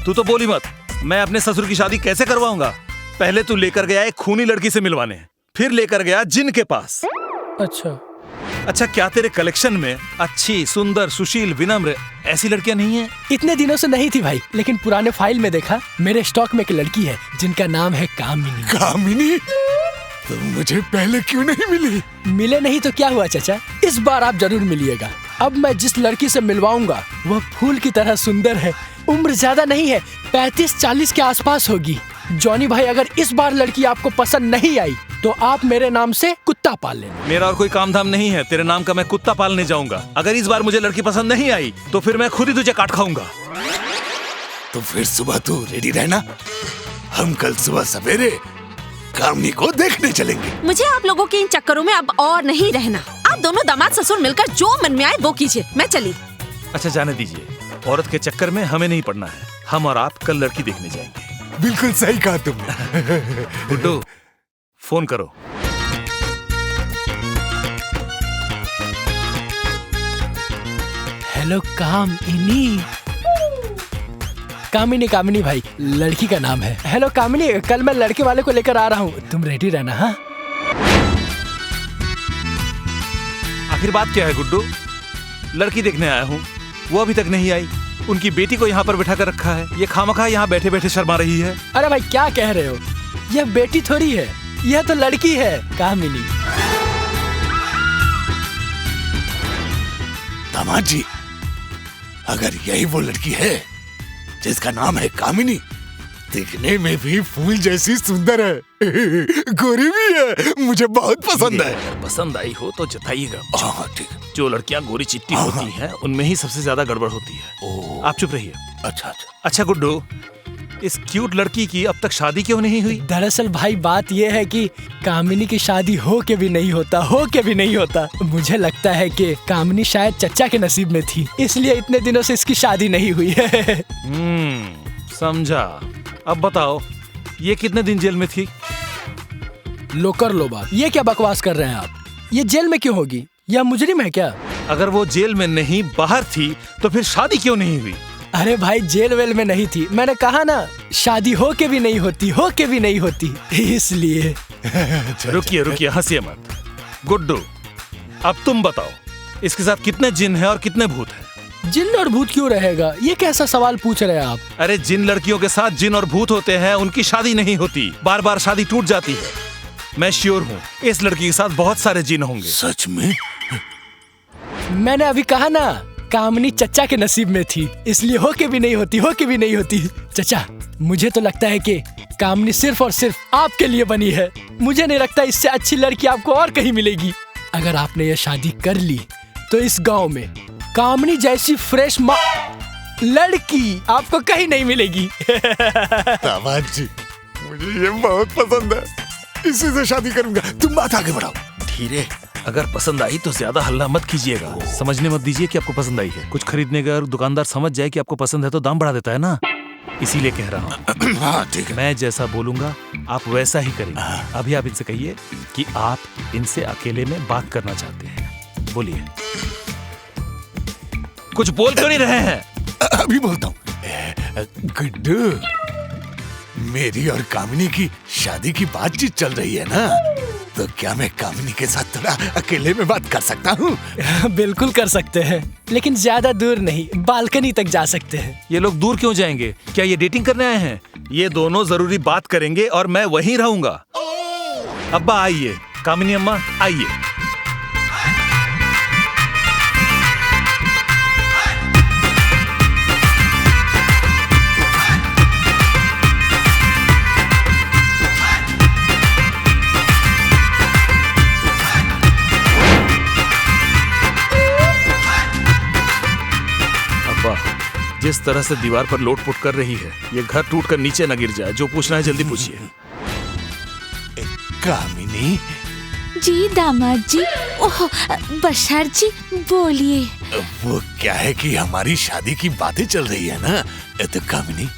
तू तो बोली मत। मैं अपने ससुर की शादी कैसे करवाऊंगा? पहले तू लेकर गया एक खूनी लड़की से मिलवाने, फिर लेकर गया जिन के पास। अच्छा, क्या तेरे कलेक्शन में अच्छी, सुंदर, सुशील, विनम्र ऐसी लड़कियां नहीं है? इतने दिनों से नहीं थी भाई, लेकिन पुराने फाइल में देखा मेरे स्टॉक में एक लड़की है जिनका नाम है कामिनी। कामिनी? तो मुझे पहले क्यों नहीं मिली? मिले नहीं तो क्या हुआ चाचा, इस बार आप जरूर मिलिएगा। अब मैं जिस लड़की से मिलवाऊंगा वह फूल की तरह सुंदर है, उम्र ज्यादा नहीं है, 35-40 के आसपास होगी। जॉनी भाई, अगर इस बार लड़की आपको पसंद नहीं आई तो आप मेरे नाम से कुत्ता पाल लेना। मेरा और कोई काम धाम नहीं है, तेरे नाम का मैं कुत्ता पालने जाऊंगा। अगर इस बार मुझे लड़की पसंद नहीं आई तो फिर मैं खुद ही तुझे काट खाऊंगा। तो फिर सुबह तू रेडी रहना। हम कल सुबह सवेरे कामिनी को देखने चलेंगे। मुझे आप लोगों के इन चक्करों में अब और नहीं रहना। आप दोनों दामाद ससुर मिलकर जो मन में आए वो कीजिए, मैं चली। अच्छा, जाने दीजिए, औरत के चक्कर में हमें नहीं पड़ना है। हम और आप कल लड़की देखने जाएंगे। बिल्कुल सही कहा तुमने। गुड्डू, फोन करो। हेलो कामिनी। कामिनी भाई, लड़की का नाम है। हेलो कामिनी, कल मैं लड़के वाले को लेकर आ रहा हूँ, तुम रेडी रहना। हाँ, आखिर बात क्या है गुड्डू? लड़की देखने आया हूँ, वो अभी तक नहीं आई। उनकी बेटी को यहाँ पर बिठा कर रखा है, ये खामखा यहाँ बैठे बैठे शर्मा रही है। अरे भाई, क्या कह रहे हो? यह बेटी थोड़ी है, यह तो लड़की है कामिनी। दामाद जी, अगर यही वो लड़की है जिसका नाम है कामिनी, दिखने में भी फूल जैसी सुंदर है, गोरी भी है, मुझे बहुत पसंद है। अगर पसंद आई हो तो जताइएगा। हाँ ठीक है। जो लड़कियां गोरी चिट्टी होती हैं, उनमें ही सबसे ज्यादा गड़बड़ होती है। आप चुप रहिए। अच्छा गुड्डू, इस क्यूट लड़की की अब तक शादी क्यों नहीं हुई? दरअसल भाई बात यह है कि कामिनी की शादी हो के भी नहीं होता। मुझे लगता है कि कामिनी शायद चचा के नसीब में थी, इसलिए इतने दिनों से इसकी शादी नहीं हुई है। समझा। अब बताओ, ये कितने दिन जेल में थी? लो कर लो बात। ये क्या बकवास कर रहे हैं आप? ये जेल में क्यों होगी? यह मुजरिम है क्या? अगर वो जेल में नहीं बाहर थी तो फिर शादी क्यों नहीं हुई? अरे भाई, जेल वेल में नहीं थी, मैंने कहा ना, शादी हो के भी नहीं होती इसलिए। रुकिए, हंसिए मत। गुड्डू, अब तुम बताओ, इसके साथ कितने जिन हैं और कितने भूत हैं? जिन और भूत क्यों रहेगा? ये कैसा सवाल पूछ रहे हैं आप? अरे, जिन लड़कियों के साथ जिन और भूत होते हैं उनकी शादी नहीं होती, बार बार शादी टूट जाती है। मैं श्योर हूँ इस लड़की के साथ बहुत सारे जिन होंगे। सच में? मैंने अभी कहा ना, कामिनी चचा के नसीब में थी, इसलिए हो के भी नहीं होती। चचा, मुझे तो लगता है कि कामिनी सिर्फ और सिर्फ आपके लिए बनी है। मुझे नहीं लगता इससे अच्छी लड़की आपको और कहीं मिलेगी। अगर आपने ये शादी कर ली तो इस गांव में कामिनी जैसी फ्रेश लड़की आपको कहीं नहीं मिलेगी। दामाद जी, मुझे ये बहुत पसंद है, इसी से शादी करूंगा। तुम बात आगे बढ़ाओ। धीरे। अगर पसंद आई तो ज्यादा हल्ला मत कीजिएगा, समझने मत दीजिए कि आपको पसंद आई है। कुछ खरीदने का अगर दुकानदार समझ जाए कि आपको पसंद है तो दाम बढ़ा देता है ना, इसीलिए कह रहा हूँ। हाँ ठीक है। मैं जैसा बोलूंगा आप वैसा ही करेंगे। अभी आप इनसे कहिए कि आप इनसे अकेले में बात करना चाहते हैं। बोलिए। कुछ बोल क्यों नहीं रहे हैं? अभी बोलता हूँ। गुड्डू, मेरी और कामिनी की शादी की बातचीत चल रही है ना, तो क्या मैं कामिनी के साथ थोड़ा अकेले में बात कर सकता हूँ? बिल्कुल कर सकते हैं, लेकिन ज्यादा दूर नहीं, बालकनी तक जा सकते हैं। ये लोग दूर क्यों जाएंगे? क्या ये डेटिंग करने आए हैं? ये दोनों जरूरी बात करेंगे और मैं वहीं रहूंगा। अब्बा आइए, कामिनी अम्मा आइए। जिस तरह से दीवार पर लोट-पोट कर रही है, ये घर टूट कर नीचे न गिर जाए। जो पूछना है जल्दी पूछिए। कामिनी, जी दामाद जी। ओह बशर जी बोलिए। वो क्या है कि हमारी शादी की बातें चल रही है ना, तो कामिनी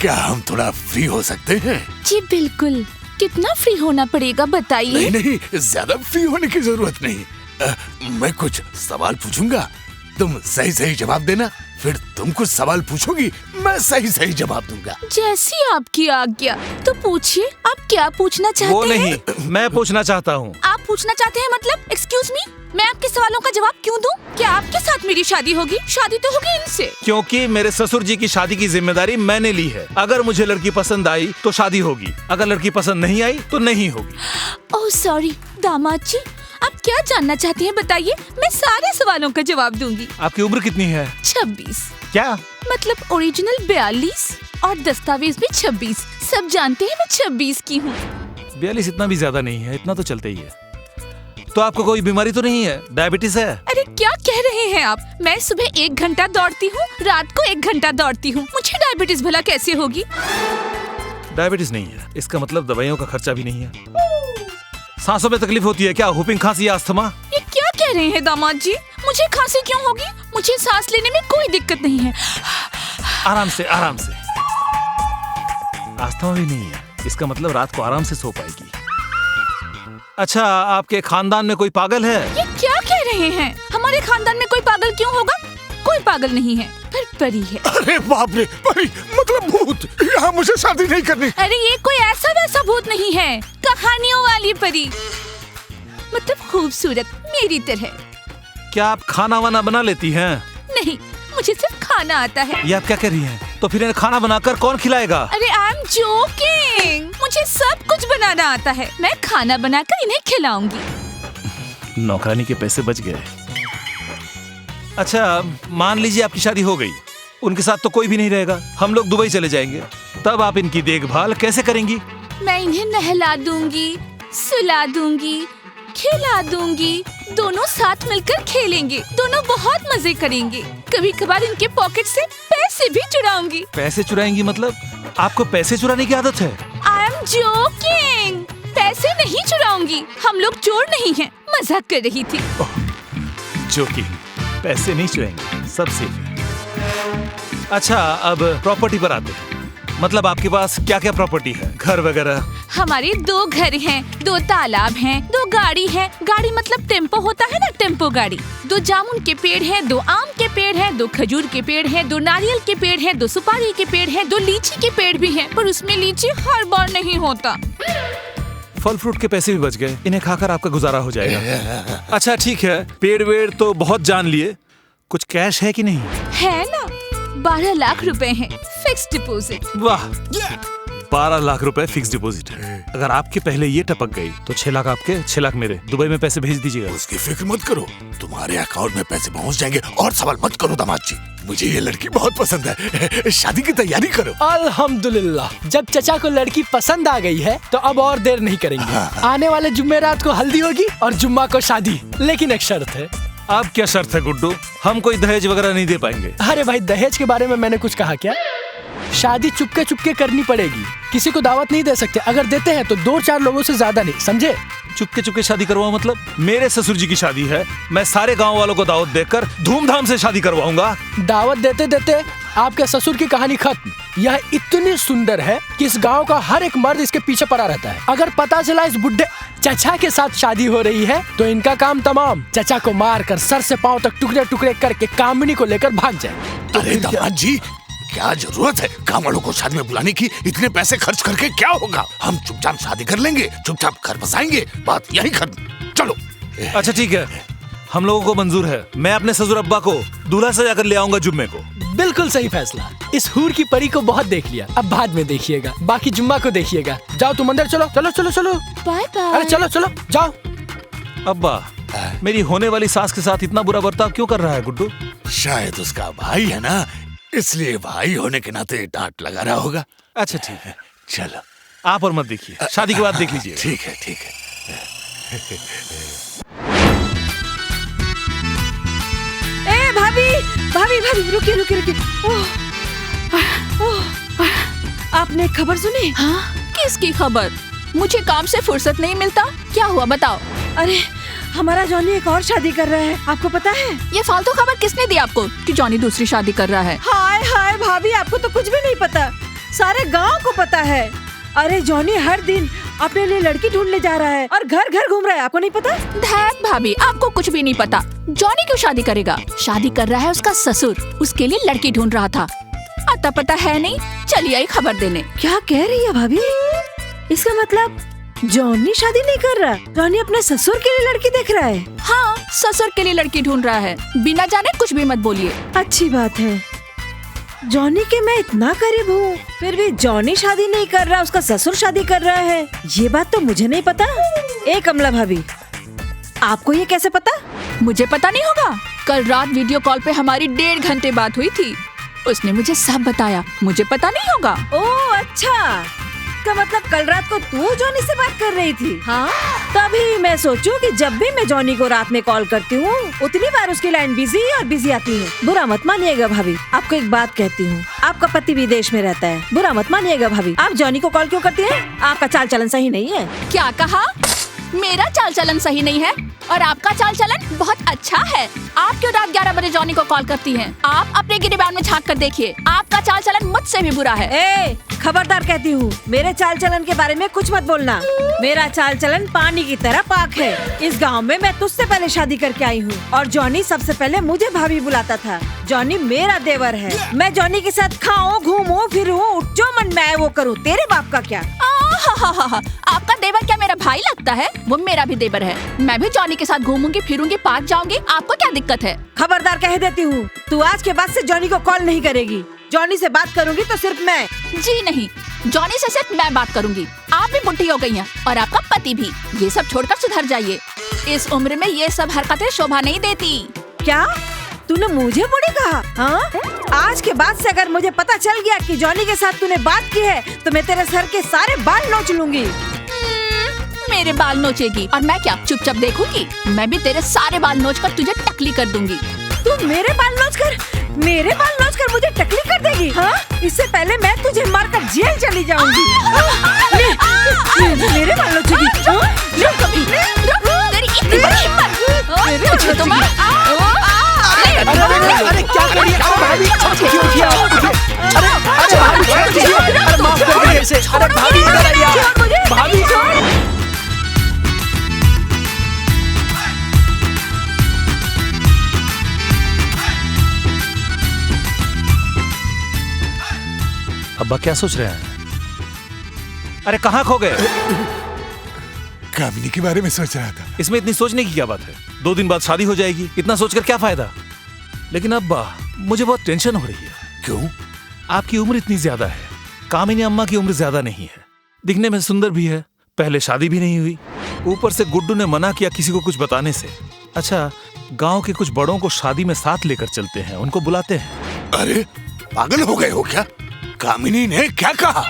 क्या हम थोड़ा फ्री हो सकते हैं? जी बिल्कुल। कितना फ्री होना पड़ेगा बताइए। नहीं, ज्यादा फ्री होने की जरूरत नहीं। मैं कुछ सवाल पूछूंगा, तुम सही सही जवाब देना, फिर तुम कुछ सवाल पूछोगी, मैं सही सही जवाब दूंगा। जैसी आपकी आज्ञा। तो पूछिए, आप क्या पूछना चाहते वो हैं? नहीं, मैं पूछना चाहता हूँ। आप पूछना चाहते हैं मतलब? एक्सक्यूज मी, मैं आपके सवालों का जवाब क्यों दूं? क्या आपके साथ मेरी शादी होगी? शादी तो होगी इनसे। क्योंकि मेरे ससुर जी की शादी की जिम्मेदारी मैंने ली है। अगर मुझे लड़की पसंद आई तो शादी होगी, अगर लड़की पसंद नहीं आई तो नहीं होगी। ओह सॉरी दामाद जी, आप क्या जानना चाहते हैं बताइए, मैं सारे सवालों का जवाब दूंगी। आपकी उम्र कितनी है? 26। क्या? मतलब ओरिजिनल 42 और दस्तावेज भी 26। सब जानते हैं मैं 26 की हूँ। 42 इतना भी ज्यादा नहीं है, इतना तो चलते ही है। तो आपको कोई बीमारी तो नहीं है? डायबिटीज है? अरे क्या कह रहे हैं आप? मैं सुबह 1 घंटा दौड़ती हूँ, रात को 1 घंटा दौड़ती हूँ, मुझे डायबिटीज भला कैसे होगी? डायबिटीज नहीं है, इसका मतलब दवाइयों का खर्चा भी नहीं है। सांसों में तकलीफ होती है क्या? हुपिंग, खांसी या अस्थमा? ये क्या कह रहे हैं दामाद जी? मुझे खांसी क्यों होगी? मुझे सांस लेने में कोई दिक्कत नहीं है। आराम से, आराम से। अस्थमा भी नहीं है, इसका मतलब रात को आराम से सो पाएगी। अच्छा, आपके खानदान में कोई पागल है? ये क्या कह रहे हैं? हमारे खानदान में कोई पागल क्यों होगा? कोई पागल नहीं है, पर परी है। अरे बाप रे, परी मतलब भूत। यहाँ मुझे शादी नहीं करनी। अरे ये कोई ऐसा वैसा भूत नहीं है, कहानियों वाली परी, मतलब खूबसूरत मेरी तरह। क्या आप खाना वाना बना लेती हैं? नहीं, मुझे सिर्फ खाना आता है। ये आप क्या कह रही हैं? तो फिर इन्हें खाना बनाकर कौन खिलाएगा? अरे आई एम जोकिंग, मुझे सब कुछ बनाना आता है। मैं खाना बनाकर इन्हें खिलाऊंगी। नौकरानी के पैसे बच गए। अच्छा, मान लीजिए आपकी शादी हो गई, उनके साथ तो कोई भी नहीं रहेगा, हम लोग दुबई चले जाएंगे, तब आप इनकी देखभाल कैसे करेंगी? मैं इन्हें नहला दूंगी, सुला दूंगी, खिला दूंगी, दोनों साथ मिलकर खेलेंगे, दोनों बहुत मजे करेंगे। कभी कभार इनके पॉकेट से पैसे भी चुराऊंगी। पैसे चुराएंगी मतलब? आपको पैसे चुराने की आदत है? आई एम जोकिंग, पैसे नहीं चुराऊंगी, हम लोग चोर नहीं हैं, मजाक कर रही थी। जोकिंग, पैसे नहीं चुराएंगे, सब सेफ है। अच्छा, अब प्रॉपर्टी पर आते हैं। मतलब आपके पास क्या क्या प्रॉपर्टी है, घर वगैरह? हमारे 2 घर हैं, 2 तालाब हैं, 2 गाड़ी है। गाड़ी मतलब टेम्पो होता है ना, टेम्पो गाड़ी। 2 जामुन के पेड़ हैं, 2 आम के पेड़ हैं, 2 खजूर के पेड़ हैं, 2 नारियल के पेड़ हैं, 2 सुपारी के पेड़ हैं, 2 लीची के पेड़ भी हैं, पर उसमें लीची हर बार नहीं होता। फल फ्रूट के पैसे भी बच गए, इन्हें खाकर आपका गुजारा हो जाएगा। अच्छा ठीक है, पेड़ वेड़ तो बहुत जान लिए, कुछ कैश है कि नहीं? है ना, 12 लाख रुपए हैं, फिक्स डिपॉजिट। वाह, 12 लाख रुपए फिक्स डिपॉजिट है। अगर आपके पहले ये टपक गई तो 6 लाख आपके, 6 लाख मेरे। दुबई में पैसे भेज दीजिएगा। उसकी फिक्र मत करो, तुम्हारे अकाउंट में पैसे पहुंच जाएंगे। और सवाल मत करो दामाद जी, मुझे ये लड़की बहुत पसंद है, शादी की तैयारी करो। अल्हम्दुलिल्लाह, जब चचा को लड़की पसंद आ गई है तो अब और देर नहीं करेंगे। आने वाले जुम्मेरात को हल्दी होगी और जुम्मा को शादी, लेकिन एक शर्त है। अब क्या शर्त है गुड्डू? हम कोई दहेज वगैरह नहीं दे पाएंगे। अरे भाई, दहेज के बारे में मैंने कुछ कहा क्या? शादी चुपके चुपके करनी पड़ेगी, किसी को दावत नहीं दे सकते। अगर देते हैं तो 2-4 लोगों से ज्यादा नहीं, समझे? चुपके चुपके शादी करवाओ मतलब? मेरे ससुर जी की शादी है, मैं सारे गांव वालों को दावत देकर धूमधाम से शादी करवाऊंगा। दावत देते देते आपके ससुर की कहानी खत्म। यह इतनी सुंदर है कि इस गांव का हर एक मर्द इसके पीछे पड़ा रहता है। अगर पता चला इस बुड्ढे चचा के साथ शादी हो रही है तो इनका काम तमाम। चचा को मारकर सर से पांव तक टुकड़े टुकड़े करके कामिनी को लेकर भाग जाए। तो अरे दामाद जी, क्या जरूरत है गाँव वालों को शादी में बुलाने की? इतने पैसे खर्च करके क्या होगा? हम चुपचाप शादी कर लेंगे, चुपचाप घर बसाएंगे, बात यही खत्म। चलो। अच्छा ठीक है, हम लोगों को मंजूर है। मैं अपने ससुर अब्बा को दूल्हा सजा कर ले आऊंगा जुम्मे को। बिल्कुल सही फैसला। इस हूर की परी को बहुत देख लिया, अब बाद में देखिएगा, बाकी जुम्मा को देखिएगा। जाओ तुम अंदर, चलो चलो चलो चलो। Bye bye. अरे चलो चलो जाओ। अब्बा, मेरी होने वाली सास के साथ इतना बुरा बर्ताव क्यों कर रहा है गुड्डू? शायद उसका भाई है ना, इसलिए भाई होने के नाते डांट लगा रहा होगा। अच्छा ठीक है, चलो आप और मत देखिए, शादी के बाद देख लीजिए। ठीक है ठीक है। ए भाभी, भाभी भाभी, रुकिए रुकिए रुकिए। ओह, आपने खबर सुनी? हाँ, किसकी खबर? मुझे काम से फुर्सत नहीं मिलता। क्या हुआ बताओ? अरे हमारा जॉनी एक और शादी कर रहा है, आपको पता है? ये फालतू खबर किसने दी आपको कि जॉनी दूसरी शादी कर रहा है? हाय हाय भाभी, आपको तो कुछ भी नहीं पता, सारे गांव को पता है। अरे जॉनी हर दिन अपने लिए लड़की ढूंढने जा रहा है और घर घर घूम रहा है, आपको नहीं पता? धैत भाभी, आपको कुछ भी नहीं पता। जॉनी क्यों शादी करेगा? शादी कर रहा है उसका ससुर, उसके लिए लड़की ढूंढ रहा था। आता पता है नहीं, चलिए आई खबर देने। क्या कह रही है भाभी? इसका मतलब जॉनी शादी नहीं कर रहा, जॉनी अपने ससुर के लिए लड़की देख रहा है। हाँ, ससुर के लिए लड़की ढूंढ रहा है। बिना जाने कुछ भी मत बोलिए। अच्छी बात है, जॉनी के मैं इतना करीब हूँ, फिर भी जॉनी शादी नहीं कर रहा, उसका ससुर शादी कर रहा है। ये बात तो मुझे नहीं पता। ए कमला भाभी, आपको ये कैसे पता? मुझे पता नहीं होगा? कल रात वीडियो कॉल पे हमारी 1.5 घंटे बात हुई थी, उसने मुझे सब बताया। मुझे पता नहीं होगा? ओह अच्छा, का मतलब कल रात को तू जॉनी से बात कर रही थी? हाँ, तभी मैं सोचूं कि जब भी मैं जॉनी को रात में कॉल करती हूँ उतनी बार उसकी लाइन बिजी और बिजी आती है। बुरा मत मानिएगा भाभी, आपको एक बात कहती हूँ, आपका पति विदेश में रहता है। बुरा मत मानिएगा भाभी, आप जॉनी को कॉल क्यों करती हैं? आपका चाल चलन सही नहीं है। क्या कहा? मेरा चाल चलन सही नहीं है और आपका चाल चलन बहुत अच्छा है। आप क्यों रात 11 बजे जॉनी को कॉल करती हैं? आप अपने गिरिबान में झांक कर देखिए, आपका चाल चलन मुझसे भी बुरा है। ए, खबरदार कहती हूँ, मेरे चाल चलन के बारे में कुछ मत बोलना। मेरा चाल चलन पानी की तरह पाक है। इस गांव में मैं तुझसे पहले शादी करके आई हूँ और जॉनी सबसे पहले मुझे भाभी बुलाता था। जॉनी मेरा देवर है, मैं जॉनी के साथ खाऊं, घूमूं, फिरूं, जो मन में आए वो करूं। तेरे बाप का क्या? आपका देवर क्या मेरा भाई लगता है? वो मेरा भी देवर है। मैं भी जॉनी के साथ घूमूंगी, फिरूंगी, पार्क जाऊंगी। आपको क्या दिक्कत है? खबरदार कह देती हूँ, तू आज के बाद से जॉनी को कॉल नहीं करेगी। जॉनी से बात करूंगी तो सिर्फ मैं। जी नहीं, जॉनी से सिर्फ मैं बात करूंगी। आप भी बुढ़ी हो गई हैं और आपका पति भी। ये सब छोड़कर सुधर जाइए। इस उम्र में ये सब हरकतें शोभा नहीं देती। क्या तूने मुझे बुढ़ी कहा? हाँ, आज के बाद से अगर मुझे पता चल गया कि जॉनी के साथ तूने बात की है तो मैं तेरे सर के सारे बाल नोच लूंगी। मेरे बाल नोचेगी और मैं क्या चुपचाप देखूंगी? मैं भी तेरे सारे बाल नोच कर तुझे टकली कर दूंगी। तू मेरे बाल नोच कर मुझे टकली कर देगी? हाँ, इससे पहले मैं तुझे मारकर जेल चली जाऊंगी। मेरे बाल नोचेगी? तेरी इतनी बड़ी हिम्मत! मुझे तो मैं अरे क्या कर रही है भाभी? उठिए, अरे भाभी छोड़ दीजिए, अरे माफ कर दीजिए इसे। अरे भाभी इधर आइए, भाभी अब्बा क्या सोच रहे हैं? अरे कहाँ खो गए? कामिनी के बारे में सोच रहा था। इसमें इतनी सोचने की क्या बात है? 2 दिन बाद शादी हो जाएगी, इतना सोचकर क्या फायदा? लेकिन अब्बा मुझे बहुत टेंशन हो रही है। क्यों? आपकी उम्र इतनी ज्यादा है, कामिनी अम्मा की उम्र ज्यादा नहीं है, दिखने में सुंदर भी है, पहले शादी भी नहीं हुई, ऊपर से गुड्डू ने मना किया किसी को कुछ बताने से। अच्छा, गांव के कुछ बड़ों को शादी में साथ लेकर चलते हैं, उनको बुलाते हैं। अरे पागल हो गए हो क्या? कामिनी ने क्या कहा?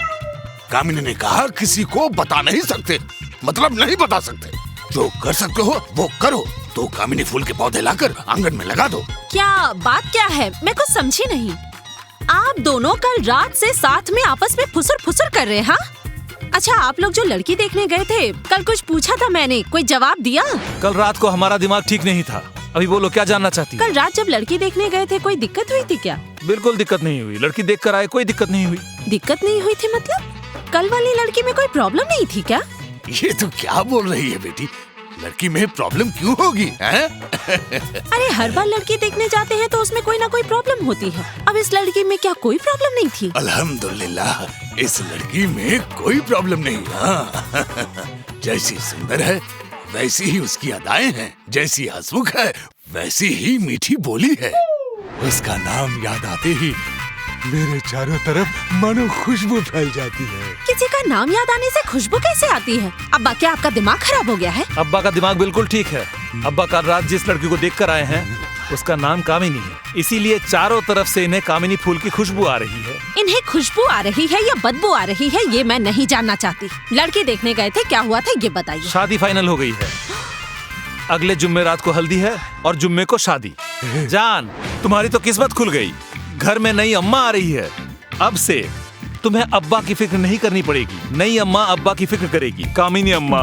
कामिनी ने कहा किसी को बता नहीं सकते, मतलब नहीं बता सकते। जो कर सकते हो वो करो। तो कामिनी फूल के पौधे लाकर आंगन में लगा दो। क्या बात क्या है? मैं कुछ समझी नहीं। आप दोनों कल रात से साथ में आपस में फुसर फुसर कर रहे हैं? हाँ? अच्छा, आप लोग जो लड़की देखने गए थे, कल कुछ पूछा था मैंने, कोई जवाब दिया? कल रात को हमारा दिमाग ठीक नहीं था। अभी बोलो क्या जानना चाहती? कल रात जब लड़की देखने गए थे कोई दिक्कत हुई थी क्या? बिल्कुल दिक्कत नहीं हुई, लड़की देख कर आए, कोई दिक्कत नहीं हुई। दिक्कत नहीं हुई थी मतलब? कल वाली लड़की में कोई प्रॉब्लम नहीं थी क्या? ये तो क्या बोल रही है बेटी? लड़की में प्रॉब्लम क्यों होगी? अरे हर बार लड़की देखने जाते हैं तो उसमें कोई ना कोई प्रॉब्लम होती है। अब इस लड़की में क्या कोई प्रॉब्लम नहीं थी? अल्हम्दुलिल्लाह, इस लड़की में कोई प्रॉब्लम नहीं। हाँ। जैसी सुंदर है वैसी ही उसकी अदाएं हैं, जैसी हंसमुख है वैसी ही मीठी बोली है। उसका नाम याद आते ही मेरे चारों तरफ मानो खुशबू फैल जाती है। किसी का नाम याद आने से खुशबू कैसे आती है? अब्बा क्या आपका दिमाग खराब हो गया है? अब्बा का दिमाग बिल्कुल ठीक है। अब्बा कल रात जिस लड़की को देख कर आए हैं उसका नाम कामिनी है, इसीलिए चारों तरफ से इन्हें कामिनी फूल की खुशबू आ रही है। इन्हें खुशबू आ रही है या बदबू आ रही है ये मैं नहीं जानना चाहती। लड़की देखने गए थे, क्या हुआ था ये बताइए। शादी फाइनल हो गई है, अगले जुम्मे रात को हल्दी है और जुम्मे को शादी। जान, तुम्हारी तो किस्मत खुल गई, घर में नई अम्मा आ रही है। अब से तुम्हें अब्बा की फिक्र नहीं करनी पड़ेगी। नई अम्मा अब्बा की फिक्र करेगी, कामिनी अम्मा।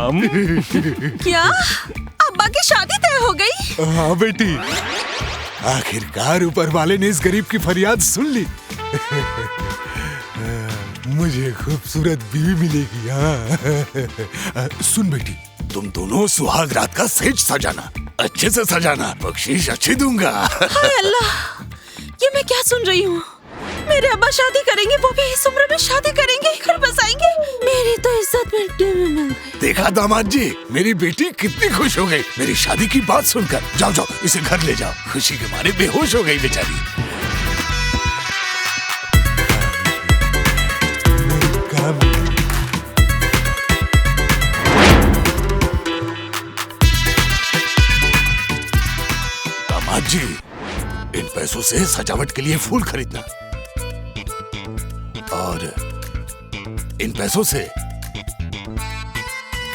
क्या अब्बा की शादी तय हो गई? हाँ बेटी, आखिरकार ऊपर वाले ने इस गरीब की फरियाद सुन ली। मुझे खूबसूरत बीवी मिलेगी। हाँ। सुन बेटी, तुम दोनों सुहाग रात का सेज सजाना, अच्छे से सजाना, बख्शीश अच्छी दूंगा। हाय अल्लाह, ये मैं क्या सुन रही हूँ? मेरे अब्बा शादी करेंगे, वो भी इस उम्र में शादी करेंगे, घर बसाएंगे। मेरी तो इज्जत मिट्टी में मिल गई। देखा दामाद जी, मेरी बेटी कितनी खुश हो गई मेरी शादी की बात सुनकर। जाओ जाओ, इसे घर ले जाओ। खुशी के मारे बेहोश हो गई बेचारी। दामाद जी, इन पैसों से सजावट के लिए फूल खरीदना, और इन पैसों से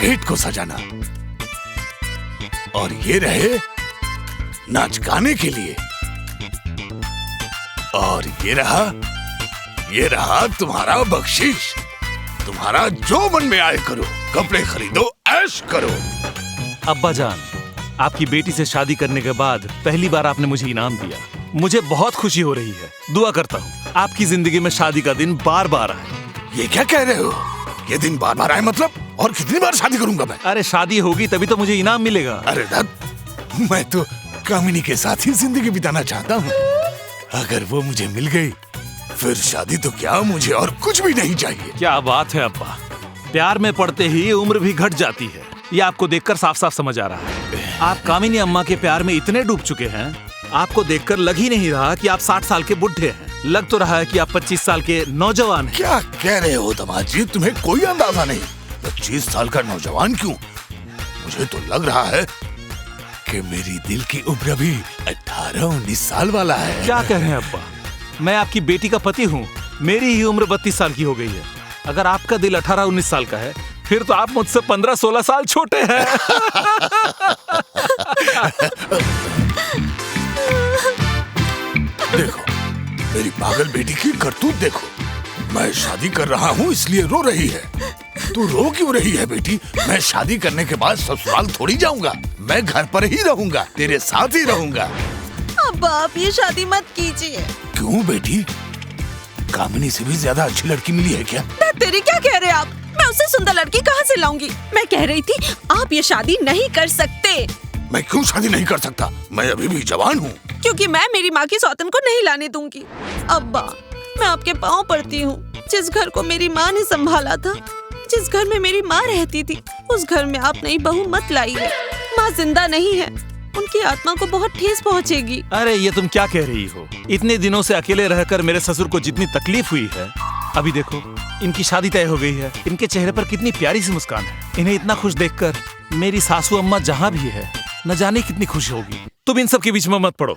गेट को सजाना, और ये रहे नाच गाने के लिए, और ये रहा तुम्हारा बख्शीश। तुम्हारा जो मन में आए करो, कपड़े खरीदो, ऐश करो। अब्बा जान, आपकी बेटी से शादी करने के बाद पहली बार आपने मुझे इनाम दिया। मुझे बहुत खुशी हो रही है। दुआ करता हूँ आपकी जिंदगी में शादी का दिन बार बार आए। ये क्या कह रहे हो? ये दिन बार बार आए मतलब? और कितनी बार शादी करूंगा मैं? अरे शादी होगी तभी तो मुझे इनाम मिलेगा। अरे दत्त, मैं तो कामिनी के साथ ही जिंदगी बिताना चाहता हूँ। अगर वो मुझे मिल गई, फिर शादी तो क्या, मुझे और कुछ भी नहीं चाहिए। क्या बात है अब्बा, प्यार में पड़ते ही उम्र भी घट जाती है। ये आपको देखकर साफ साफ समझ आ रहा है। आप कामिनी अम्मा के प्यार में इतने डूब चुके हैं, आपको देखकर लग ही नहीं रहा कि आप 60 साल के बुढ़े हैं। लग तो रहा है कि आप 25 साल के नौजवान हैं। क्या कह रहे हो दामाद जी? तुम्हें कोई अंदाजा नहीं। 25 साल का नौजवान क्यों? मुझे तो लग रहा है कि मेरी दिल की उम्र भी 18-19 साल वाला है। क्या कह रहे हैं अब्बा? मैं आपकी बेटी का पति हूँ। मेरी ही उम्र 32 साल की हो गई है। अगर आपका दिल 18-19 साल का है, फिर तो आप मुझसे 15-16 साल छोटे हैं। देखो, मेरी पागल बेटी की करतूत देखो। मैं शादी कर रहा हूँ इसलिए रो रही है। तू रो क्यों रही है बेटी? मैं शादी करने के बाद ससुराल थोड़ी जाऊंगा। मैं घर पर ही रहूंगा, तेरे साथ ही रहूंगा। अब्बा, आप ये शादी मत कीजिए। क्यों बेटी? कामिनी से भी ज्यादा अच्छी लड़की मिली है क्या? तेरी क्या कह रहे हैं आप? मैं उससे सुंदर लड़की कहाँ से लाऊंगी? मैं कह रही थी आप ये शादी नहीं कर सकते। मैं क्यों शादी नहीं कर सकता? मैं अभी भी जवान हूँ। क्योंकि मैं मेरी माँ की सौतन को नहीं लाने दूंगी। अब्बा, मैं आपके पाँव पड़ती हूँ। जिस घर को मेरी माँ ने संभाला था, जिस घर में मेरी माँ रहती थी, उस घर में आप नई बहू मत लाइए। माँ जिंदा नहीं है, उनकी आत्मा को बहुत ठेस पहुँचेगी। अरे ये तुम क्या कह रही हो? इतने दिनों से अकेले रहकर मेरे ससुर को जितनी तकलीफ हुई है, अभी देखो इनकी शादी तय हो गई है। इनके चेहरे पर कितनी प्यारी सी मुस्कान है। इन्हें इतना खुश देखकर मेरी सासू अम्मा जहाँ भी है, न जाने कितनी खुश होगी। तुम इन सब के बीच में मत पड़ो।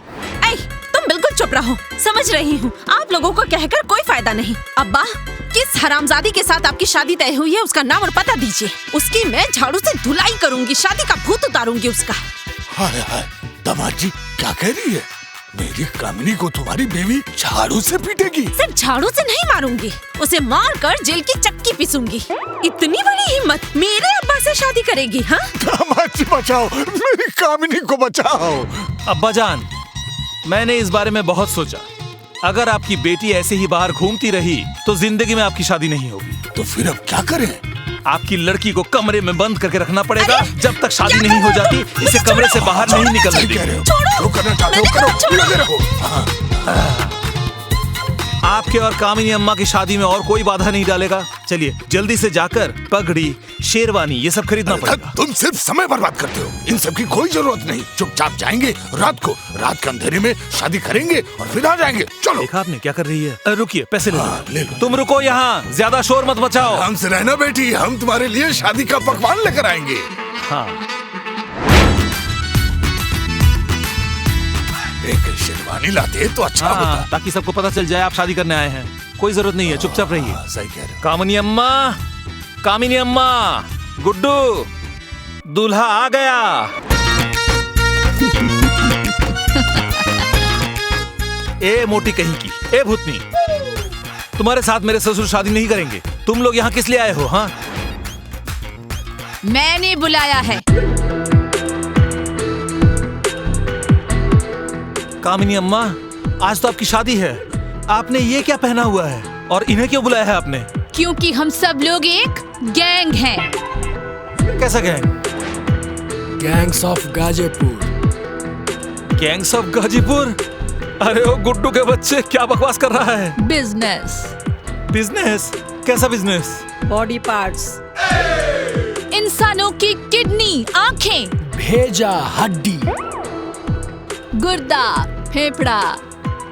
तुम बिल्कुल चुप रहो। समझ रही हूँ, आप लोगों को कहकर कोई फायदा नहीं। अब्बा, किस हरामजादी के साथ आपकी शादी तय हुई है, उसका नाम और पता दीजिए। उसकी मैं झाड़ू से धुलाई करूंगी, शादी का भूत उतारूंगी उसका। हाय हाय, दामाद जी क्या कह रही है? मेरी कामिनी को तुम्हारी बीवी झाड़ू से पीटेगी? सिर्फ झाड़ू से नहीं मारूंगी, उसे मार कर जेल की चक्की पीसूंगी। इतनी बड़ी हिम्मत मेरे अब्बा से शादी करेगी? हाँ, दामाद जी बचाओ, मेरी कामिनी को बचाओ। अब्बा जान, मैंने इस बारे में बहुत सोचा। अगर आपकी बेटी ऐसे ही बाहर घूमती रही तो जिंदगी में आपकी शादी नहीं होगी। तो फिर अब क्या करें? आपकी लड़की को कमरे में बंद करके रखना पड़ेगा। जब तक शादी नहीं हो जाती, इसे कमरे से बाहर नहीं निकलने देंगे। जो करना चाहते हो करो, लगे रहो। आपके और कामिनी अम्मा की शादी में और कोई बाधा नहीं डालेगा। चलिए जल्दी से जाकर पगड़ी, शेरवानी ये सब खरीदना पड़ेगा। तुम सिर्फ समय बर्बाद करते हो। इन सब की कोई जरूरत नहीं। चुपचाप जाएंगे, रात के अंधेरे में शादी करेंगे और फिर आ जाएंगे। चलो। देखा आपने क्या कर रही है? रुकिए, पैसे ले लो। लो। तुम रुको यहाँ, ज्यादा शोर मत मचाओ। हमसे रहना बेटी, हम तुम्हारे लिए शादी का पकवान लेकर आएंगे। हाँ, एक शेरवानी लाते तो अच्छा हाँ, होता। ताकि सबको पता चल जाए आप शादी करने आए हैं। कोई जरूरत नहीं है, चुपचाप रहिए। सही कह रहे हो। कामिनी अम्मा, गुड्डू, दूल्हा आ गया। ए मोटी कहीं की, ए भूतनी, तुम्हारे साथ मेरे ससुर शादी नहीं करेंगे। तुम लोग यहाँ किस लिए आए हो? हाँ, मैंने बुलाया है। कामिनी अम्मा, आज तो आपकी शादी है। आपने ये क्या पहना हुआ है और इन्हें क्यों बुलाया है आपने? क्योंकि हम सब लोग एक गैंग हैं। कैसा gang? Gangs of Ghazipur. Gangs of Ghazipur? अरे ओ गुड्डू के बच्चे, क्या बकवास कर रहा है? बिजनेस। बिजनेस? कैसा बिजनेस? Body parts. इंसानों की किडनी, आंखें, भेजा, हड्डी। गुर्दा, फेफड़ा।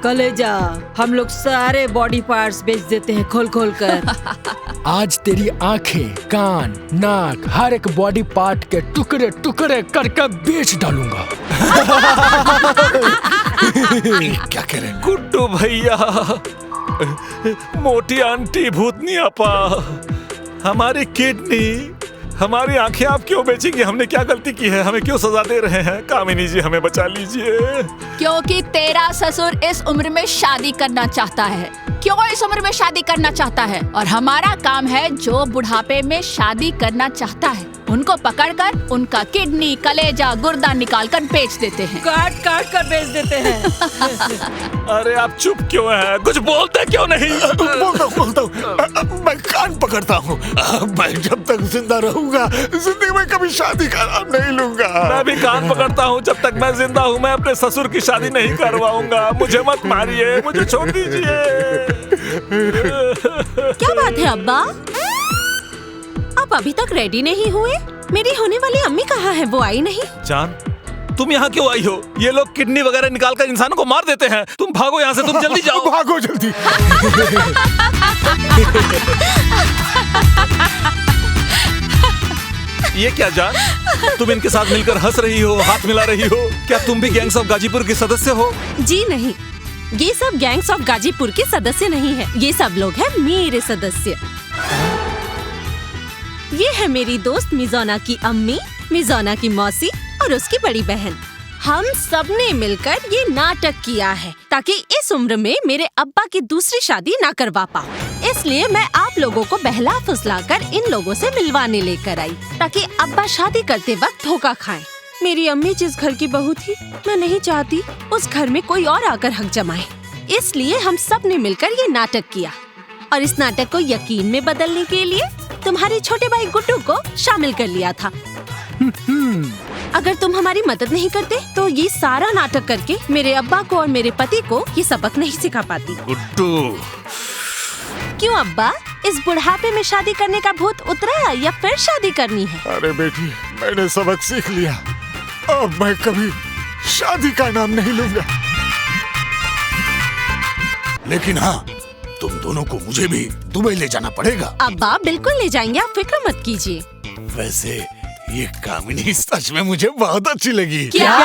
कलेजा। हम लोग सारे बॉडी पार्ट्स बेच देते हैं खोल खोल कर। आज तेरी आंखें, कान, नाक, हर एक बॉडी पार्ट के टुकड़े टुकड़े करके बेच डालूंगा। क्या कह रहे हैं? गुड्डू भैया, मोटी आंटी, भूतनी आपा, हमारी किडनी, हमारी आंखें आप क्यों बेचेंगी? हमने क्या गलती की है? हमें क्यों सजा दे रहे हैं? कामिनी जी, हमें बचा लीजिए। क्योंकि तेरा ससुर इस उम्र में शादी करना चाहता है। क्यों इस उम्र में शादी करना चाहता है? और हमारा काम है जो बुढ़ापे में शादी करना चाहता है उनको पकड़कर उनका किडनी, कलेजा, गुर्दा निकाल कर बेच देते हैं। काट काट कर बेच देते हैं। अरे आप चुप क्यों हैं? कुछ बोलते क्यों नहीं? बोलता हूँ। मैं कान पकड़ता हूँ। मैं जब तक जिंदा रहूंगा, जिंदगी में कभी शादी का नाम नहीं लूंगा। मैं भी कान पकड़ता हूँ। जब तक मैं जिंदा हूँ, मैं अपने ससुर की शादी नहीं करवाऊंगा। मुझे मत मारिए, मुझे छोड़ दीजिए। क्या बात है अब्बा? आप अभी तक रेडी नहीं हुए? मेरी होने वाली अम्मी कहाँ है? वो आई नहीं? जान, तुम यहाँ क्यों आई हो? ये लोग किडनी वगैरह निकाल कर इंसानों को मार देते हैं। तुम भागो यहाँ से, तुम जल्दी जाओ। भागो जल्दी। ये क्या जान, तुम इनके साथ मिलकर हंस रही हो, हाथ मिला रही हो? क्या तुम भी गैंग्स ऑफ गाजीपुर की सदस्य हो? जी नहीं, ये सब गैंग्स ऑफ गाजीपुर के सदस्य नहीं है। ये सब लोग हैं मेरे सदस्य। ये है मेरी दोस्त मिजोना की अम्मी, मिजोना की मौसी और उसकी बड़ी बहन। हम सब ने मिलकर ये नाटक किया है ताकि इस उम्र में मेरे अब्बा की दूसरी शादी ना करवा पाऊँ। इसलिए मैं आप लोगों को बहला फुसलाकर इन लोगों से मिलवाने लेकर आई ताकि अब्बा शादी करते वक्त धोखा खाएं। मेरी अम्मी जिस घर की बहू थी, मैं नहीं चाहती उस घर में कोई और आकर हक जमाए। इसलिए हम सब ने मिलकर ये नाटक किया और इस नाटक को यकीन में बदलने के लिए तुम्हारे छोटे भाई गुड्डू को शामिल कर लिया था। अगर तुम हमारी मदद नहीं करते तो ये सारा नाटक करके मेरे अब्बा को और मेरे पति को ये सबक नहीं सिखा पाती। गुड्डू, क्यों अब्बा, इस बुढ़ापे में शादी करने का भूत उतरा या फिर शादी करनी है? अरे बेटी, मैंने सबक सीख लिया। अब मैं कभी शादी का नाम नहीं लूंगा। लेकिन हाँ, तुम दोनों को मुझे भी दुबई ले जाना पड़ेगा। अब्बा बिल्कुल ले जाएंगे, आप फिक्र मत कीजिए। वैसे ये कामिनी सच में मुझे बहुत अच्छी लगी। क्या?